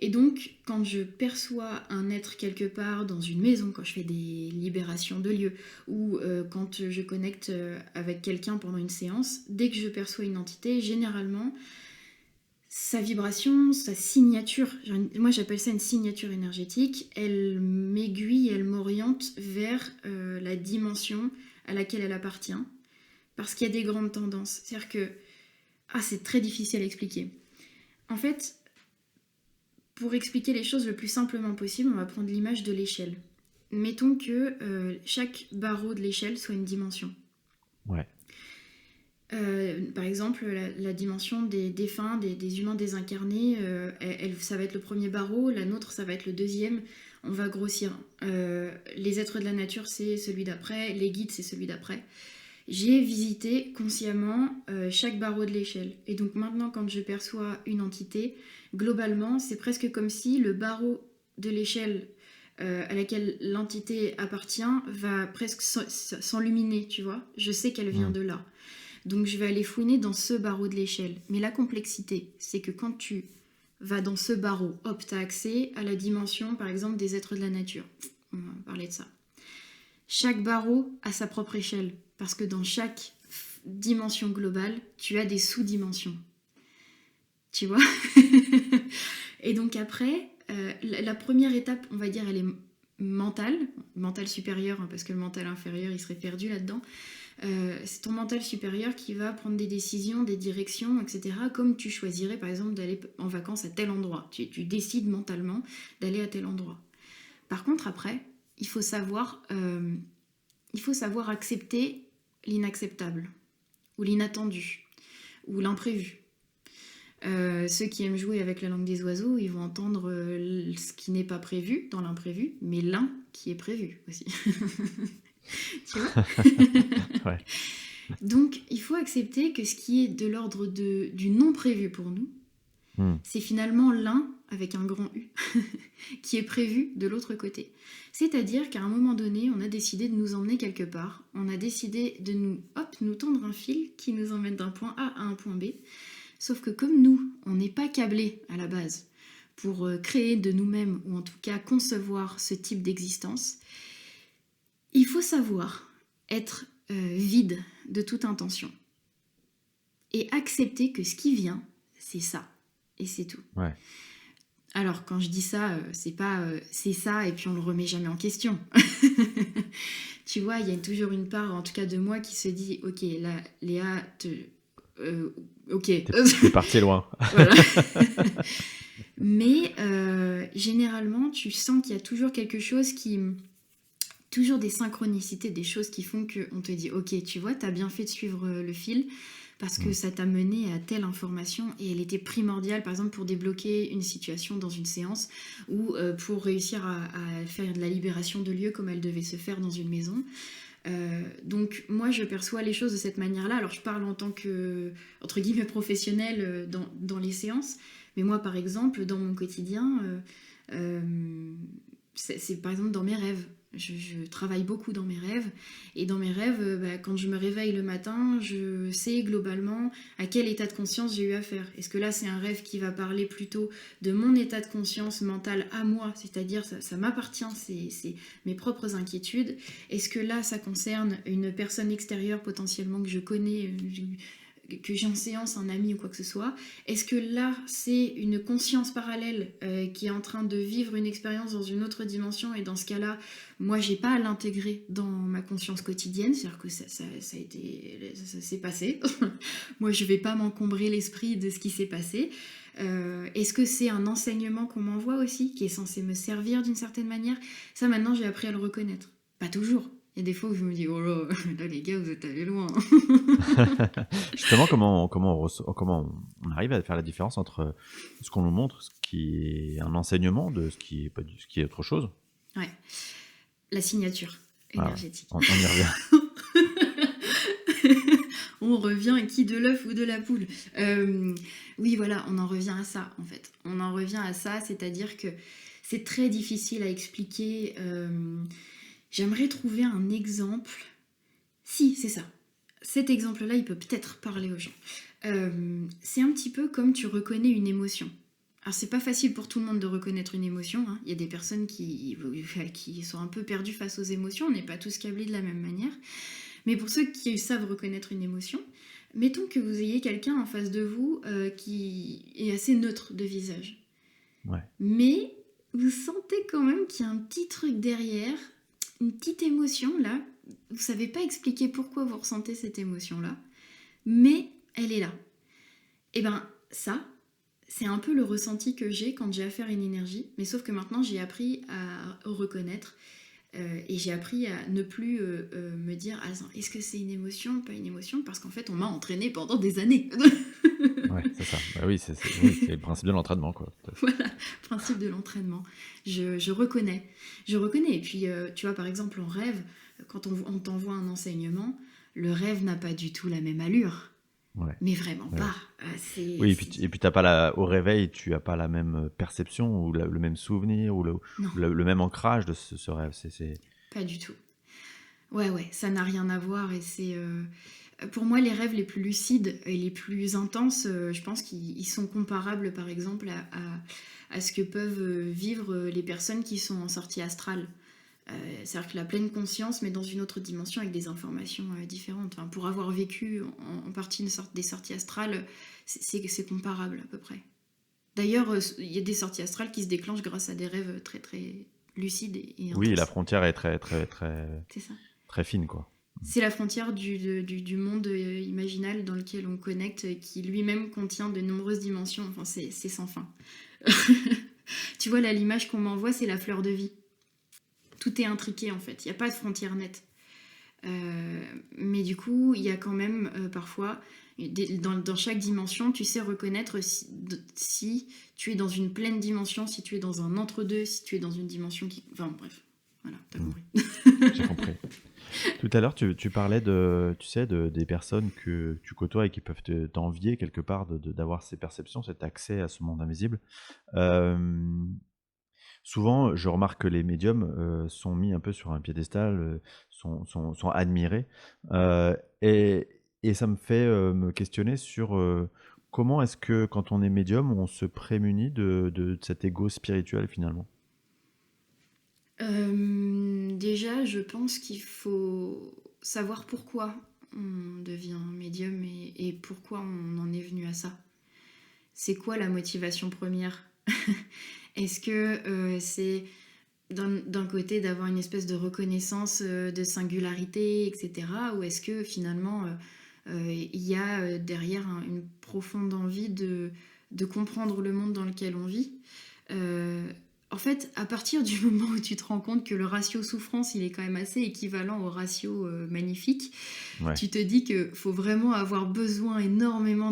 S2: Et donc, quand je perçois un être quelque part dans une maison, quand je fais des libérations de lieux, ou quand je connecte avec quelqu'un pendant une séance, dès que je perçois une entité, généralement, sa vibration, sa signature, moi j'appelle ça une signature énergétique, elle m'aiguille, elle m'oriente vers la dimension à laquelle elle appartient, parce qu'il y a des grandes tendances. C'est-à-dire que, c'est très difficile à expliquer. En fait, pour expliquer les choses le plus simplement possible, on va prendre l'image de l'échelle. Mettons que chaque barreau de l'échelle soit une dimension.
S3: Ouais.
S2: Par exemple, la dimension des défunts, des humains désincarnés, ça va être le premier barreau, la nôtre, ça va être le deuxième. On va grossir. Les êtres de la nature, c'est celui d'après, les guides, c'est celui d'après. J'ai visité consciemment chaque barreau de l'échelle. Et donc maintenant, quand je perçois une entité, globalement, c'est presque comme si le barreau de l'échelle à laquelle l'entité appartient va presque s'enluminer, tu vois. Je sais qu'elle vient
S3: Hmm.
S2: de là. Donc je vais aller fouiner dans ce barreau de l'échelle. Mais la complexité, c'est que quand tu vas dans ce barreau, hop, tu as accès à la dimension, par exemple, des êtres de la nature. On va parler de ça. Chaque barreau a sa propre échelle, parce que dans chaque dimension globale, tu as des sous-dimensions. Tu vois. Et donc après, la première étape, on va dire, elle est mental supérieur, hein, parce que le mental inférieur, il serait perdu là-dedans. C'est ton mental supérieur qui va prendre des décisions, des directions, etc. Comme tu choisirais, par exemple, d'aller en vacances à tel endroit. Tu décides mentalement d'aller à tel endroit. Par contre, après, il faut savoir accepter l'inacceptable, ou l'inattendu, ou l'imprévu. Ceux qui aiment jouer avec la langue des oiseaux, ils vont entendre ce qui n'est pas prévu dans l'imprévu, mais l'un qui est prévu aussi. Tu vois?
S3: Ouais.
S2: Donc, il faut accepter que ce qui est de l'ordre du non prévu pour nous, c'est finalement l'un, avec un grand U, qui est prévu de l'autre côté. C'est-à-dire qu'à un moment donné, on a décidé de nous emmener quelque part, on a décidé de nous tendre un fil qui nous emmène d'un point A à un point B. Sauf que comme nous, on n'est pas câblés à la base pour créer de nous-mêmes, ou en tout cas concevoir ce type d'existence, il faut savoir être vide de toute intention. Et accepter que ce qui vient, c'est ça. Et c'est tout.
S3: Ouais.
S2: Alors, quand je dis ça, c'est pas c'est ça et puis on le remet jamais en question. Tu vois, il y a toujours une part, en tout cas de moi, qui se dit ok, là, Léa, ok.
S3: T'es parti loin.
S2: Voilà. Mais généralement, tu sens qu'il y a toujours quelque chose toujours des synchronicités, des choses qui font qu'on te dit ok, tu vois, t'as bien fait de suivre le fil parce que ça t'a mené à telle information et elle était primordiale, par exemple, pour débloquer une situation dans une séance ou pour réussir à faire de la libération de lieux comme elle devait se faire dans une maison. Donc moi je perçois les choses de cette manière-là. Alors je parle en tant que entre guillemets professionnelle dans les séances, mais moi par exemple dans mon quotidien, c'est par exemple dans mes rêves. Je travaille beaucoup dans mes rêves et dans mes rêves, quand je me réveille le matin, je sais globalement à quel état de conscience j'ai eu affaire. Est-ce que là c'est un rêve qui va parler plutôt de mon état de conscience mental à moi, c'est-à-dire ça m'appartient, c'est mes propres inquiétudes. Est-ce que là ça concerne une personne extérieure potentiellement que je connais, que j'ai en séance, un ami ou quoi que ce soit? Est-ce que là, c'est une conscience parallèle qui est en train de vivre une expérience dans une autre dimension et dans ce cas-là, moi, j'ai pas à l'intégrer dans ma conscience quotidienne, c'est-à-dire que ça s'est passé. Moi, je vais pas m'encombrer l'esprit de ce qui s'est passé. Est-ce que c'est un enseignement qu'on m'envoie aussi, qui est censé me servir d'une certaine manière? Ça, maintenant, j'ai appris à le reconnaître. Pas toujours. Il y a des fois où je me dis, oh là, là les gars, vous êtes allés loin.
S3: Justement, comment on arrive à faire la différence entre ce qu'on nous montre, ce qui est un enseignement, de ce qui est, ce qui est autre chose?
S2: Ouais, la signature énergétique.
S3: On y revient.
S2: On revient qui de l'œuf ou de la poule. Oui, voilà, on en revient à ça, en fait. On en revient à ça, c'est-à-dire que c'est très difficile à expliquer. J'aimerais trouver un exemple. Si, c'est ça. Cet exemple-là, il peut peut-être parler aux gens. C'est un petit peu comme tu reconnais une émotion. Alors, c'est pas facile pour tout le monde de reconnaître une émotion. Hein. Il y a des personnes qui sont un peu perdues face aux émotions. On n'est pas tous câblés de la même manière. Mais pour ceux qui savent reconnaître une émotion, mettons que vous ayez quelqu'un en face de vous qui est assez neutre de visage.
S3: Ouais.
S2: Mais vous sentez quand même qu'il y a un petit truc derrière, une petite émotion là. Vous savez pas expliquer pourquoi vous ressentez cette émotion-là, mais elle est là. Et ben ça, c'est un peu le ressenti que j'ai quand j'ai affaire à une énergie, mais sauf que maintenant j'ai appris à reconnaître et j'ai appris à ne plus me dire est-ce que c'est une émotion, pas une émotion, parce qu'en fait on m'a entraîné pendant des années.
S3: Ouais, c'est ça. Bah oui, c'est le principe de l'entraînement, quoi.
S2: Voilà, principe de l'entraînement. Je reconnais. Et puis, tu vois, par exemple, en rêve, quand on t'envoie un enseignement, le rêve n'a pas du tout la même allure.
S3: Ouais.
S2: Mais vraiment pas.
S3: Oui, et puis t'as pas au réveil, tu as pas la même perception ou le même souvenir ou le même ancrage de ce rêve.
S2: Pas du tout. Ouais, ça n'a rien à voir et c'est... Pour moi, les rêves les plus lucides et les plus intenses, je pense qu'ils sont comparables, par exemple, à ce que peuvent vivre les personnes qui sont en sortie astrale. C'est-à-dire que la pleine conscience, mais dans une autre dimension, avec des informations différentes. Enfin, pour avoir vécu en partie des sorties astrales, c'est comparable à peu près. D'ailleurs, il y a des sorties astrales qui se déclenchent grâce à des rêves très, très lucide et
S3: Oui, la
S2: intense.
S3: frontière est très, très, très,
S2: C'est ça.
S3: très fine, quoi.
S2: C'est la frontière du monde imaginal dans lequel on connecte, qui lui-même contient de nombreuses dimensions. Enfin, c'est sans fin. Tu vois, là, l'image qu'on m'envoie, c'est la fleur de vie. Tout est intriqué, en fait. Il n'y a pas de frontière nette. Mais du coup, il y a quand même parfois, dans chaque dimension, tu sais reconnaître si tu es dans une pleine dimension, si tu es dans un entre-deux, si tu es dans une dimension qui... Enfin, bref. Voilà, t'as compris.
S3: J'ai compris. Tout à l'heure, tu parlais tu sais, des personnes que tu côtoies et qui peuvent t'envier quelque part d'avoir ces perceptions, cet accès à ce monde invisible. Euh, Souvent, je remarque que les médiums sont mis un peu sur un piédestal, sont admirés. euh, et, et ça me fait me questionner sur comment est-ce que quand on est médium, on se prémunit de cet ego spirituel finalement.
S2: Déjà, je pense qu'il faut savoir pourquoi on devient médium et pourquoi on en est venu à ça. C'est quoi la motivation première? Est-ce que c'est d'un côté d'avoir une espèce de reconnaissance de singularité, etc. Ou est-ce que finalement il y a derrière une profonde envie de comprendre le monde dans lequel on vit? Euh, En fait, à partir du moment où tu te rends compte que le ratio souffrance, il est quand même assez équivalent au ratio magnifique,
S3: Ouais.
S2: tu te dis qu'il faut vraiment avoir besoin énormément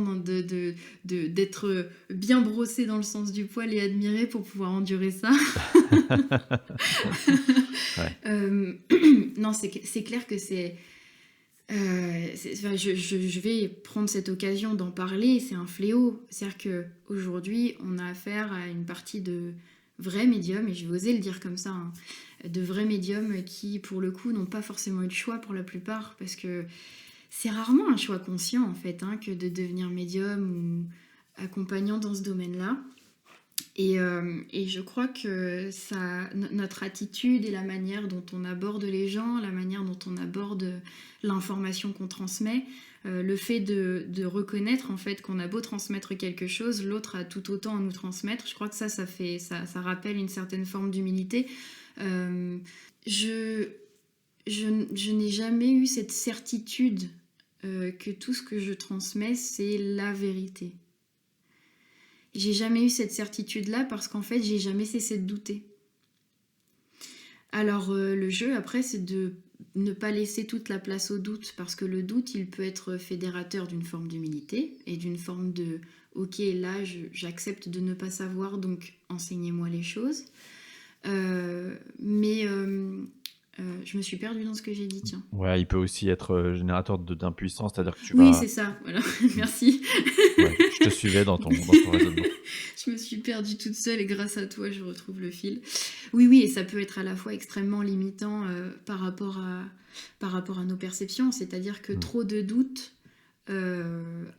S2: d'être bien brossé dans le sens du poil et admiré pour pouvoir endurer ça.
S3: Ouais.
S2: Non, c'est clair que enfin, je vais prendre cette occasion d'en parler, c'est un fléau. C'est-à-dire qu'aujourd'hui, on a affaire à une partie de vrais médiums, et je vais oser le dire comme ça, hein, de vrais médiums qui, pour le coup, n'ont pas forcément eu le choix pour la plupart, parce que c'est rarement un choix conscient, en fait, hein, que de devenir médium ou accompagnant dans ce domaine-là. Et je crois que notre attitude et la manière dont on aborde les gens, la manière dont on aborde l'information qu'on transmet, le fait de reconnaître en fait qu'on a beau transmettre quelque chose, l'autre a tout autant à nous transmettre. Je crois que ça rappelle une certaine forme d'humilité. Euh, je je n'ai jamais eu cette certitude que tout ce que je transmets, c'est la vérité. J'ai jamais eu cette certitude-là parce qu'en fait, j'ai jamais cessé de douter. Alors le jeu, après, c'est de ne pas laisser toute la place au doute, parce que le doute, il peut être fédérateur d'une forme d'humilité et d'une forme de « ok, là, j'accepte de ne pas savoir, donc enseignez-moi les choses ». Je me suis perdue dans ce que j'ai dit, tiens.
S3: Ouais, il peut aussi être générateur d'impuissance, c'est-à-dire que tu
S2: Oui,
S3: vas...
S2: c'est ça, voilà, merci.
S3: Ouais, je te suivais dans ton raisonnement.
S2: Je me suis perdue toute seule et grâce à toi, je retrouve le fil. Oui, et ça peut être à la fois extrêmement limitant par rapport à nos perceptions, c'est-à-dire que trop de doutes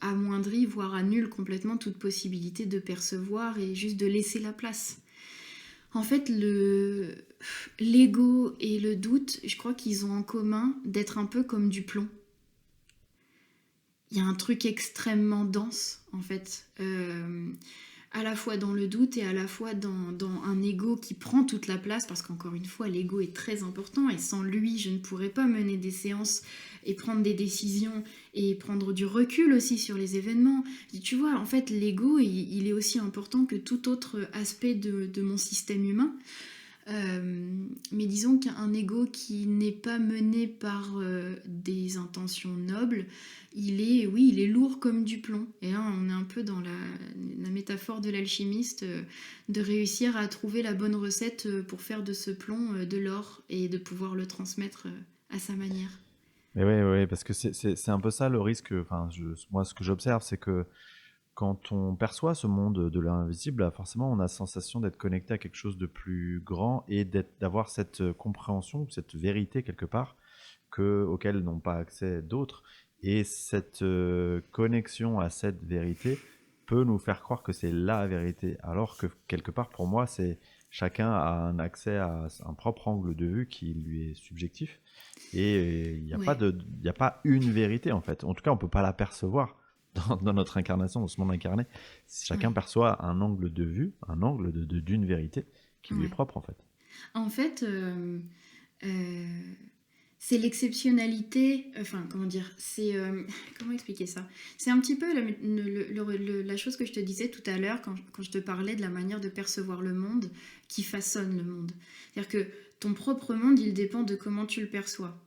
S2: amoindrit, voire annule complètement toute possibilité de percevoir et juste de laisser la place. En fait, l'ego et le doute, je crois qu'ils ont en commun d'être un peu comme du plomb. Il y a un truc extrêmement dense, en fait, à la fois dans le doute et à la fois dans un ego qui prend toute la place, parce qu'encore une fois, l'ego est très important, et sans lui, je ne pourrais pas mener des séances et prendre des décisions et prendre du recul aussi sur les événements. Tu vois, en fait, l'ego, il est aussi important que tout autre aspect de mon système humain. Mais disons qu'un ego qui n'est pas mené par des intentions nobles, il est lourd comme du plomb. Et là, on est un peu dans la métaphore de l'alchimiste, de réussir à trouver la bonne recette pour faire de ce plomb de l'or et de pouvoir le transmettre à sa manière.
S3: Mais ouais, parce que c'est un peu ça le risque. Enfin, moi, ce que j'observe, c'est que quand on perçoit ce monde de l'invisible, forcément, on a la sensation d'être connecté à quelque chose de plus grand et d'avoir cette compréhension, cette vérité quelque part, auquel n'ont pas accès d'autres. Et cette connexion à cette vérité peut nous faire croire que c'est la vérité, alors que quelque part, pour moi, chacun a un accès à un propre angle de vue qui lui est subjectif. Et il n'y a, a pas une vérité, en fait. En tout cas, on ne peut pas la percevoir dans notre incarnation, dans ce monde incarné. Chacun perçoit un angle de vue, un angle d'une vérité qui lui est propre, en fait.
S2: En fait, euh, c'est l'exceptionnalité, enfin, comment dire, comment expliquer ça? C'est un petit peu la chose que je te disais tout à l'heure quand je te parlais de la manière de percevoir le monde qui façonne le monde. C'est-à-dire que ton propre monde, il dépend de comment tu le perçois.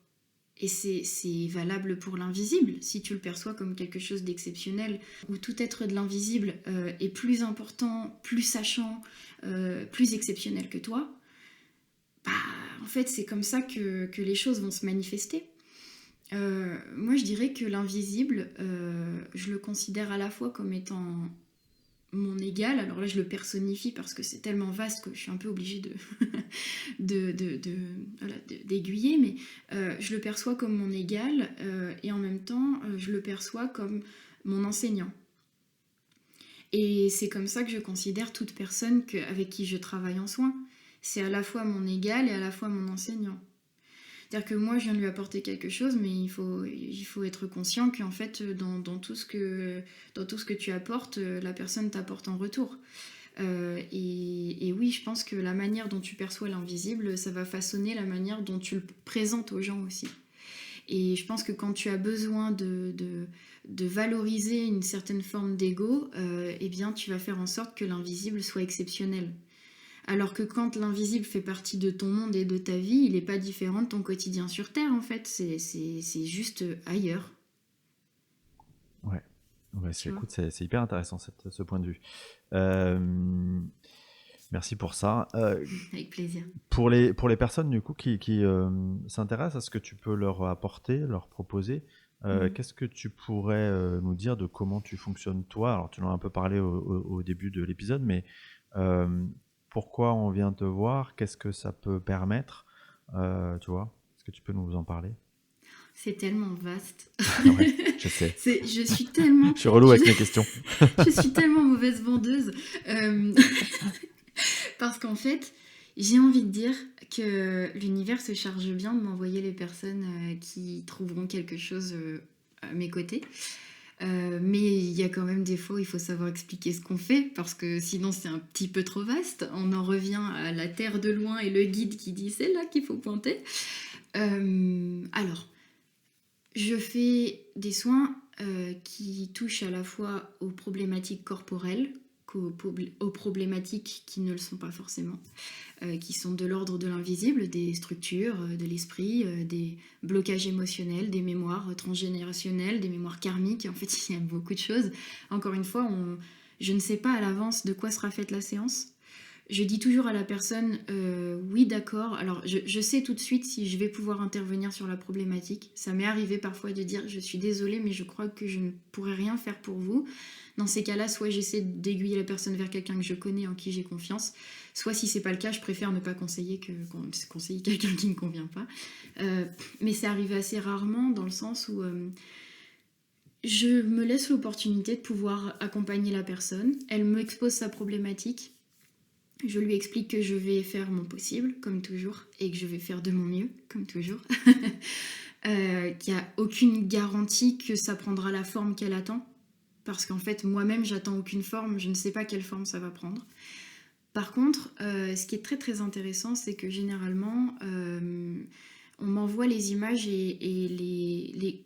S2: Et c'est valable pour l'invisible, si tu le perçois comme quelque chose d'exceptionnel, où tout être de l'invisible est plus important, plus sachant, plus exceptionnel que toi, bah, en fait, c'est comme ça que les choses vont se manifester. Moi, je dirais que l'invisible, je le considère à la fois comme étant mon égal. Alors là, je le personnifie parce que c'est tellement vaste que je suis un peu obligée voilà, d'aiguiller, mais je le perçois comme mon égal et en même temps, je le perçois comme mon enseignant. Et c'est comme ça que je considère toute personne avec qui je travaille en soins. C'est à la fois mon égal et à la fois mon enseignant. C'est-à-dire que moi, je viens de lui apporter quelque chose, mais il faut être conscient qu'en fait, dans tout ce que tu apportes, la personne t'apporte en retour. Et oui, je pense que la manière dont tu perçois l'invisible, ça va façonner la manière dont tu le présentes aux gens aussi. Et je pense que quand tu as besoin de valoriser une certaine forme d'ego, eh bien, tu vas faire en sorte que l'invisible soit exceptionnel. Alors que quand l'invisible fait partie de ton monde et de ta vie, il n'est pas différent de ton quotidien sur Terre, en fait. C'est juste ailleurs,
S3: Ouais. Ouais,
S2: tu vois.
S3: écoute, c'est hyper intéressant ce point de vue. Euh, Merci pour ça.
S2: Avec plaisir.
S3: Pour les personnes du coup qui s'intéressent à ce que tu peux leur apporter, leur proposer,
S2: Mm.
S3: qu'est-ce que tu pourrais nous dire de comment tu fonctionnes toi? Alors tu en as un peu parlé au début de l'épisode, mais euh, pourquoi on vient te voir? Qu'est-ce que ça peut permettre? Tu vois? Est-ce que tu peux nous en parler?
S2: C'est tellement vaste.
S3: Ouais, je sais.
S2: Je suis tellement,
S3: Je suis relou
S2: je,
S3: avec mes questions.
S2: je suis tellement mauvaise vendeuse. Euh, Parce qu'en fait, j'ai envie de dire que l'univers se charge bien de m'envoyer les personnes qui trouveront quelque chose à mes côtés. Mais il y a quand même des fois où il faut savoir expliquer ce qu'on fait, parce que sinon c'est un petit peu trop vaste. On en revient à la terre de loin et le guide qui dit c'est là qu'il faut pointer. Alors, je fais des soins qui touchent à la fois aux problématiques corporelles qu'aux problématiques qui ne le sont pas forcément, qui sont de l'ordre de l'invisible, des structures, de l'esprit, des blocages émotionnels, des mémoires transgénérationnelles, des mémoires karmiques. En fait, il y a beaucoup de choses. Encore une fois, je ne sais pas à l'avance de quoi sera faite la séance. Je dis toujours à la personne, oui d'accord, alors je sais tout de suite si je vais pouvoir intervenir sur la problématique. Ça m'est arrivé parfois de dire, je suis désolée, mais je crois que je ne pourrai rien faire pour vous. Dans ces cas-là, soit j'essaie d'aiguiller la personne vers quelqu'un que je connais, en qui j'ai confiance, soit si c'est pas le cas, je préfère ne pas conseiller conseiller quelqu'un qui ne me convient pas. Mais c'est arrivé assez rarement dans le sens où je me laisse l'opportunité de pouvoir accompagner la personne. Elle m'expose sa problématique. Je lui explique que je vais faire mon possible, comme toujours, et que je vais faire de mon mieux, comme toujours. Qu'il n'y a aucune garantie que ça prendra la forme qu'elle attend. Parce qu'en fait, moi-même, j'attends aucune forme, je ne sais pas quelle forme ça va prendre. Par contre, ce qui est très très intéressant, c'est que généralement, on m'envoie les images et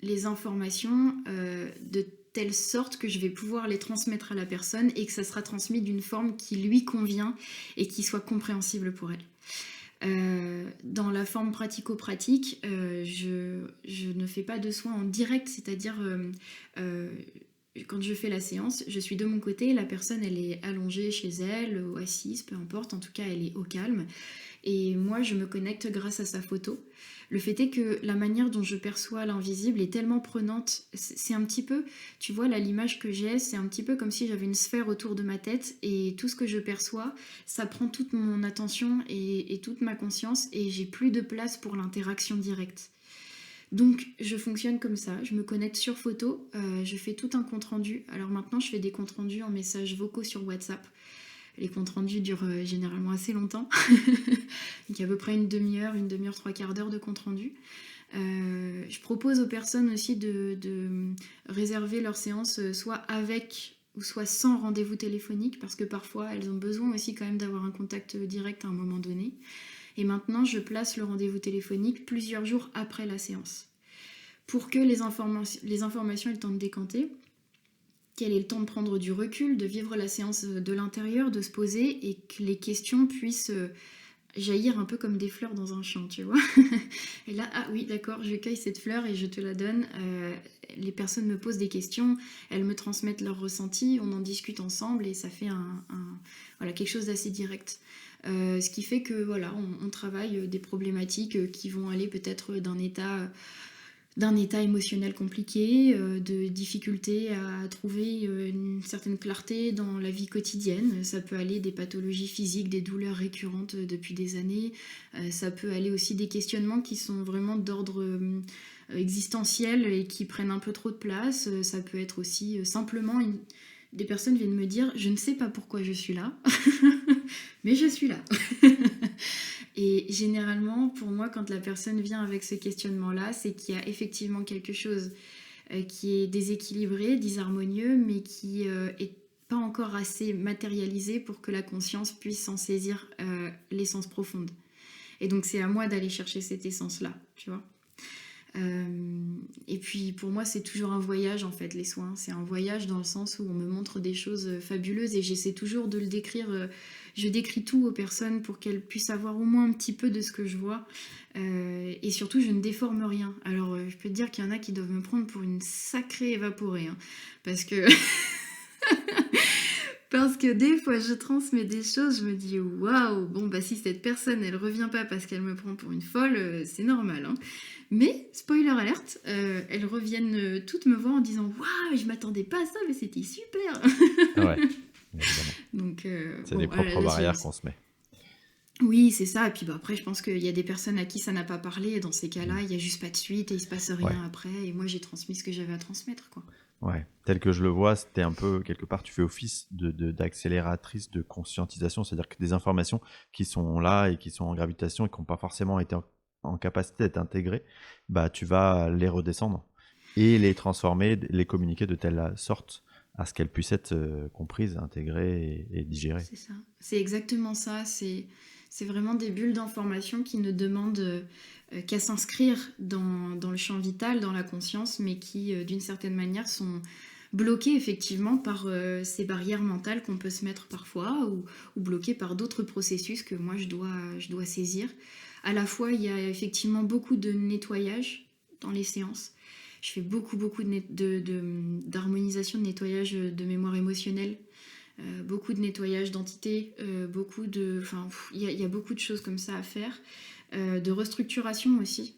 S2: les informations de telle sorte que je vais pouvoir les transmettre à la personne et que ça sera transmis d'une forme qui lui convient et qui soit compréhensible pour elle. Dans la forme pratico-pratique, je ne fais pas de soins en direct, c'est-à-dire quand je fais la séance, je suis de mon côté, la personne elle est allongée chez elle ou assise, peu importe, en tout cas elle est au calme. Et moi, je me connecte grâce à sa photo. Le fait est que la manière dont je perçois l'invisible est tellement prenante. C'est un petit peu, tu vois, là, l'image que j'ai, c'est un petit peu comme si j'avais une sphère autour de ma tête et tout ce que je perçois, ça prend toute mon attention et toute ma conscience et j'ai plus de place pour l'interaction directe. Donc, je fonctionne comme ça. Je me connecte sur photo, je fais tout un compte rendu. Alors maintenant, je fais des comptes rendus en messages vocaux sur WhatsApp. Les comptes rendus durent généralement assez longtemps. Donc il y a à peu près une demi-heure, trois quarts d'heure de compte rendu. Je propose aux personnes aussi de réserver leur séance soit avec ou soit sans rendez-vous téléphonique, parce que parfois elles ont besoin aussi quand même d'avoir un contact direct à un moment donné. Et maintenant, je place le rendez-vous téléphonique plusieurs jours après la séance, pour que les informations aient le temps de décanter, qu'elle ait le temps de prendre du recul, de vivre la séance de l'intérieur, de se poser, et que les questions puissent jaillir un peu comme des fleurs dans un champ, tu vois. Et là, ah oui, d'accord, je cueille cette fleur et je te la donne. Les personnes me posent des questions, elles me transmettent leurs ressentis, on en discute ensemble et ça fait voilà, quelque chose d'assez direct. Ce qui fait que voilà, on travaille des problématiques qui vont aller peut-être d'un état émotionnel compliqué, de difficulté à trouver une certaine clarté dans la vie quotidienne. Ça peut aller des pathologies physiques, des douleurs récurrentes depuis des années. Ça peut aller aussi des questionnements qui sont vraiment d'ordre existentiel et qui prennent un peu trop de place. Ça peut être aussi simplement des personnes viennent me dire « je ne sais pas pourquoi je suis là, mais je suis là ». Et généralement, pour moi, quand la personne vient avec ce questionnement-là, c'est qu'il y a effectivement quelque chose qui est déséquilibré, disharmonieux, mais qui est pas encore assez matérialisé pour que la conscience puisse en saisir l'essence profonde. Et donc, c'est à moi d'aller chercher cette essence-là, tu vois. Et puis, pour moi, c'est toujours un voyage, en fait, les soins. C'est un voyage dans le sens où on me montre des choses fabuleuses et j'essaie toujours de le décrire. Je décris tout aux personnes pour qu'elles puissent avoir au moins un petit peu de ce que je vois. Et surtout, je ne déforme rien. Alors, je peux te dire qu'il y en a qui doivent me prendre pour une sacrée évaporée. Hein, parce que... Parce que des fois, je transmets des choses, je me dis waouh, bon, bah si cette personne, elle revient pas parce qu'elle me prend pour une folle, c'est normal. Hein. Mais, spoiler alerte, elles reviennent toutes me voir en disant waouh, je m'attendais pas à ça, mais c'était super.
S3: Ouais, évidemment.
S2: Donc,
S3: C'est des propres barrières qu'on se met.
S2: Oui, c'est ça. Et puis bah, après, je pense qu'il y a des personnes à qui ça n'a pas parlé. Et dans ces cas-là, il n'y a juste pas de suite et il se passe rien après. Et moi, j'ai transmis ce que j'avais à transmettre, quoi.
S3: Ouais, tel que je le vois, c'était un peu, quelque part, tu fais office d'accélératrice de conscientisation, c'est-à-dire que des informations qui sont là et qui sont en gravitation et qui n'ont pas forcément été en capacité d'être intégrées, bah, tu vas les redescendre et les transformer, les communiquer de telle sorte à ce qu'elles puissent être comprises, intégrées et digérées.
S2: C'est ça. C'est exactement ça. C'est vraiment des bulles d'information qui ne demandent qu'à s'inscrire dans le champ vital, dans la conscience, mais qui, d'une certaine manière, sont bloquées effectivement par ces barrières mentales qu'on peut se mettre parfois ou bloquées par d'autres processus que moi je dois saisir. À la fois, il y a effectivement beaucoup de nettoyage dans les séances. Je fais beaucoup d'harmonisation, de nettoyage de mémoire émotionnelle. Beaucoup de nettoyage d'entités, il y a beaucoup de choses comme ça à faire, de restructuration aussi.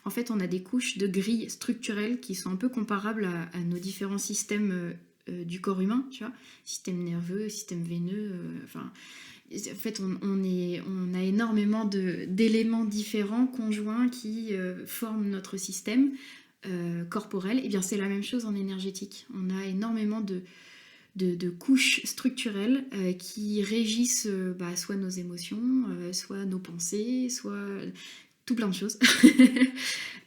S2: En fait, on a des couches de grilles structurelles qui sont un peu comparables à nos différents systèmes du corps humain, tu vois, système nerveux, système veineux, en fait, on a énormément d'éléments différents, conjoints, qui forment notre système corporel. Et bien, c'est la même chose en énergétique. On a énormément de couches structurelles qui régissent soit nos émotions, soit nos pensées, soit tout plein de choses.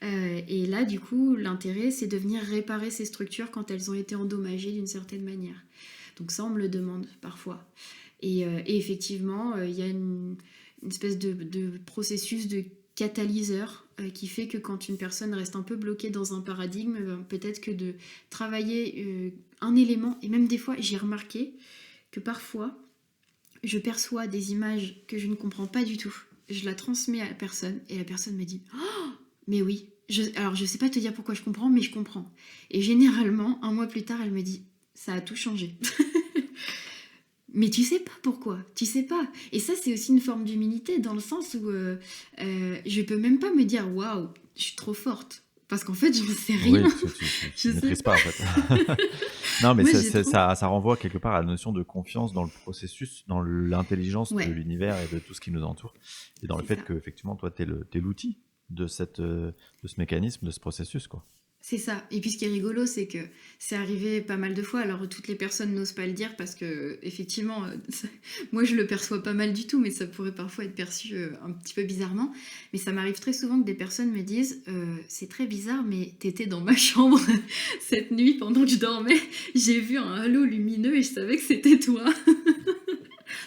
S2: Et là, du coup, l'intérêt, c'est de venir réparer ces structures quand elles ont été endommagées d'une certaine manière. Donc ça, on me le demande parfois. Et effectivement, il y a une espèce de processus de catalyseur qui fait que quand une personne reste un peu bloquée dans un paradigme, peut-être que de travailler un élément, et même des fois j'ai remarqué que parfois je perçois des images que je ne comprends pas du tout, je la transmets à la personne et la personne me dit oh, mais oui, alors je sais pas te dire pourquoi je comprends, mais je comprends. Et généralement, un mois plus tard, elle me dit ça a tout changé. Mais tu sais pas pourquoi, tu sais pas. Et ça, c'est aussi une forme d'humilité dans le sens où je peux même pas me dire waouh, je suis trop forte. Parce qu'en fait, je ne sais rien.
S3: Oui, tu ne maîtrises pas en fait. Non, mais ça renvoie quelque part à la notion de confiance dans le processus, dans l'intelligence de l'univers et de tout ce qui nous entoure. Et dans le fait que, effectivement, toi, tu es l'outil de ce mécanisme, de ce processus, quoi.
S2: C'est ça. Et puis ce qui est rigolo, c'est que c'est arrivé pas mal de fois. Alors toutes les personnes n'osent pas le dire parce que effectivement, moi je le perçois pas mal du tout, mais ça pourrait parfois être perçu un petit peu bizarrement. Mais ça m'arrive très souvent que des personnes me disent c'est très bizarre, mais t'étais dans ma chambre cette nuit pendant que je dormais. J'ai vu un halo lumineux et je savais que c'était toi.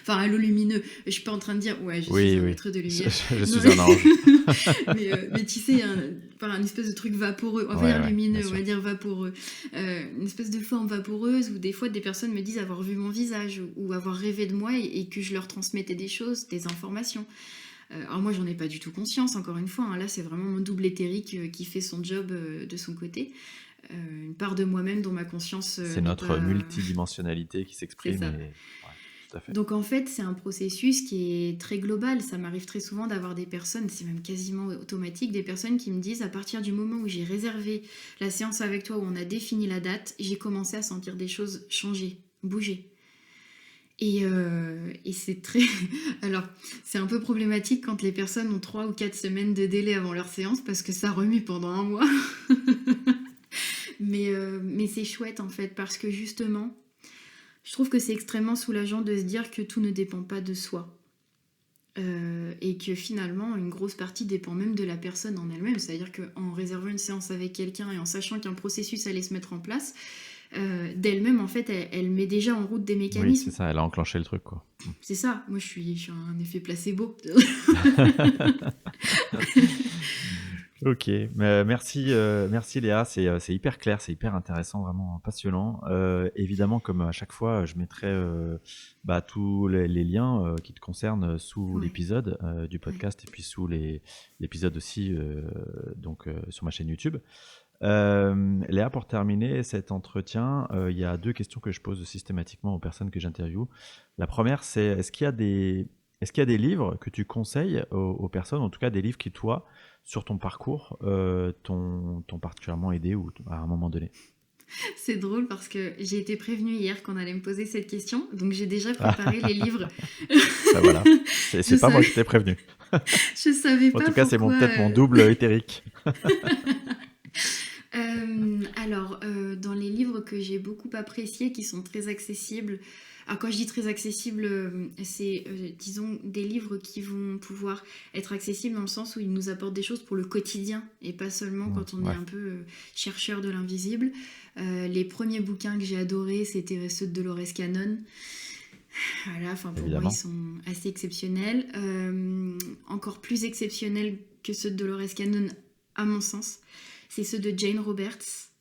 S2: Enfin, halo lumineux. Je suis pas en train de dire ouais, je suis
S1: Oui,
S2: un
S1: oui.
S2: maître de
S1: Je,
S2: lumière.
S1: je
S2: Non,
S1: suis un ange.
S2: mais tu sais, un espèce de truc vaporeux, on va
S1: Ouais,
S2: dire
S1: ouais,
S2: lumineux,
S1: bien
S2: on va
S1: sûr.
S2: dire vaporeux. Une espèce de forme vaporeuse où des fois des personnes me disent avoir vu mon visage ou avoir rêvé de moi et que je leur transmettais des choses, des informations. Alors moi, j'en ai pas du tout conscience, encore une fois. Hein. Là, c'est vraiment mon double éthérique qui fait son job de son côté. Une part de moi-même dont ma conscience
S1: C'est
S2: n'est
S1: notre
S2: pas...
S1: multidimensionnalité qui
S2: C'est
S1: s'exprime
S2: ça.
S1: et ouais, tout à fait.
S2: Donc en fait, c'est un processus qui est très global. Ça m'arrive très souvent d'avoir des personnes, c'est même quasiment automatique, des personnes qui me disent à partir du moment où j'ai réservé la séance avec toi, où on a défini la date, j'ai commencé à sentir des choses changer, bouger. Et c'est très... Alors, c'est un peu problématique quand les personnes ont 3 ou 4 semaines de délai avant leur séance parce que ça remue pendant un mois. Mais c'est chouette en fait parce que justement, je trouve que c'est extrêmement soulageant de se dire que tout ne dépend pas de soi. Et que finalement, une grosse partie dépend même de la personne en elle-même. C'est-à-dire qu'en réservant une séance avec quelqu'un et en sachant qu'un processus allait se mettre en place, d'elle-même, en fait, elle met déjà en route des
S1: Oui, c'est
S2: mécanismes.
S1: ça, elle a enclenché le truc, quoi.
S2: C'est ça, moi je suis un effet placebo.
S1: Ok, merci, merci Léa, c'est hyper clair, c'est hyper intéressant, vraiment passionnant. Évidemment, comme à chaque fois, je mettrai tous les liens qui te concernent sous
S2: Ouais,
S1: l'épisode du
S2: ouais,
S1: podcast et puis sous l'épisode aussi sur ma chaîne YouTube. Léa, pour terminer cet entretien, il y a 2 questions que je pose systématiquement aux personnes que j'interviewe. La première, c'est est-ce qu'il y a des livres que tu conseilles aux personnes, en tout cas des livres qui, toi, sur ton parcours, t'ont particulièrement aidé ou à un moment donné?
S2: c'est drôle parce que j'ai été prévenue hier qu'on allait me poser cette question, donc j'ai déjà
S1: Ah,
S2: préparé les livres.
S1: bah voilà,
S2: je
S1: c'est pas moi
S2: savais,
S1: qui t'ai prévenu.
S2: je savais
S1: En
S2: pas
S1: tout cas, c'est
S2: pourquoi.
S1: peut-être mon double éthérique.
S2: Alors, dans les livres que j'ai beaucoup appréciés, qui sont très accessibles, alors quand je dis très accessibles, c'est, disons, des livres qui vont pouvoir être accessibles dans le sens où ils nous apportent des choses pour le quotidien et pas seulement quand on est
S1: Ouais,
S2: un peu chercheur de l'invisible. Les premiers bouquins que j'ai adorés, c'était ceux de Dolores Cannon. Voilà, enfin pour moi, ils
S1: évidemment.
S2: sont assez exceptionnels. Encore plus exceptionnels que ceux de Dolores Cannon, à mon sens, c'est ceux de Jane Roberts.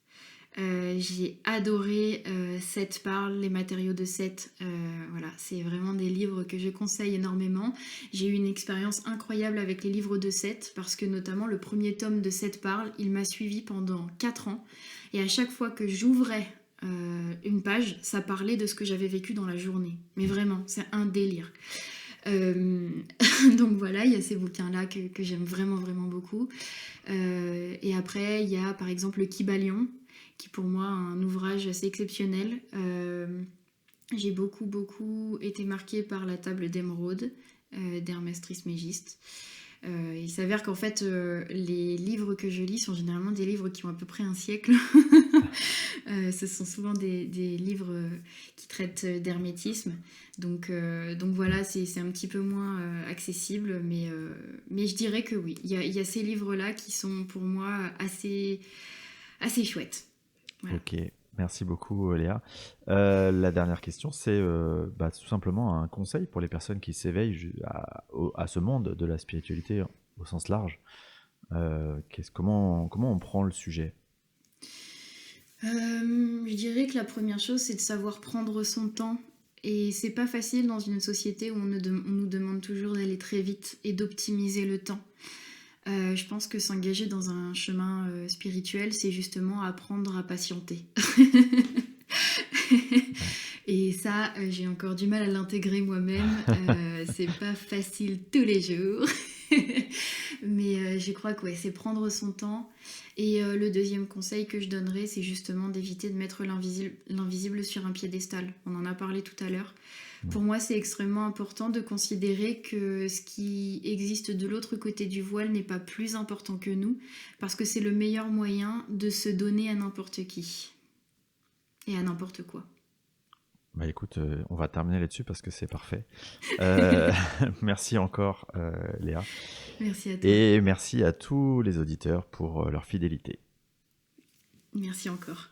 S2: J'ai adoré Seth parle, les matériaux de Seth. Voilà, c'est vraiment des livres que je conseille énormément. J'ai eu une expérience incroyable avec les livres de Seth parce que notamment le premier tome de Seth parle, il m'a suivi pendant 4 ans. Et à chaque fois que j'ouvrais une page, ça parlait de ce que j'avais vécu dans la journée. Mais vraiment, c'est un délire. Euh, donc voilà, il y a ces bouquins-là que j'aime vraiment, vraiment beaucoup. Et après, il y a par exemple le Kybalion, qui pour moi est un ouvrage assez exceptionnel. J'ai beaucoup, beaucoup été marquée par La table d'émeraude d'Hermès Trismégiste. Il s'avère qu'en fait, les livres que je lis sont généralement des livres qui ont à peu près un siècle. Ce sont souvent des livres qui traitent d'hermétisme. Donc voilà, c'est un petit peu moins accessible, mais je dirais que oui, il y a ces livres-là qui sont pour moi assez chouettes. Voilà.
S1: Ok, merci beaucoup Léa. La dernière question, c'est tout simplement un conseil pour les personnes qui s'éveillent à ce monde de la spiritualité au sens large. Comment on prend le sujet?
S2: Je dirais que la première chose, c'est de savoir prendre son temps. Et c'est pas facile dans une société où on nous demande toujours d'aller très vite et d'optimiser le temps. Je pense que s'engager dans un chemin spirituel, c'est justement apprendre à patienter.
S1: Ouais,
S2: Et ça, j'ai encore du mal à l'intégrer moi-même. C'est pas facile tous les jours. Mais je crois que ouais, c'est prendre son temps Et le deuxième conseil que je donnerais, c'est justement d'éviter de mettre l'invisible sur un piédestal. On en a parlé tout à l'heure. Pour moi, c'est extrêmement important de considérer que ce qui existe de l'autre côté du voile n'est pas plus important que nous, parce que c'est le meilleur moyen de se donner à n'importe qui et à n'importe quoi.
S3: Bah écoute, on va terminer là-dessus parce que c'est parfait. Euh, merci encore, Léa.
S2: Merci à toi.
S3: Et merci à tous les auditeurs pour leur fidélité.
S2: Merci encore.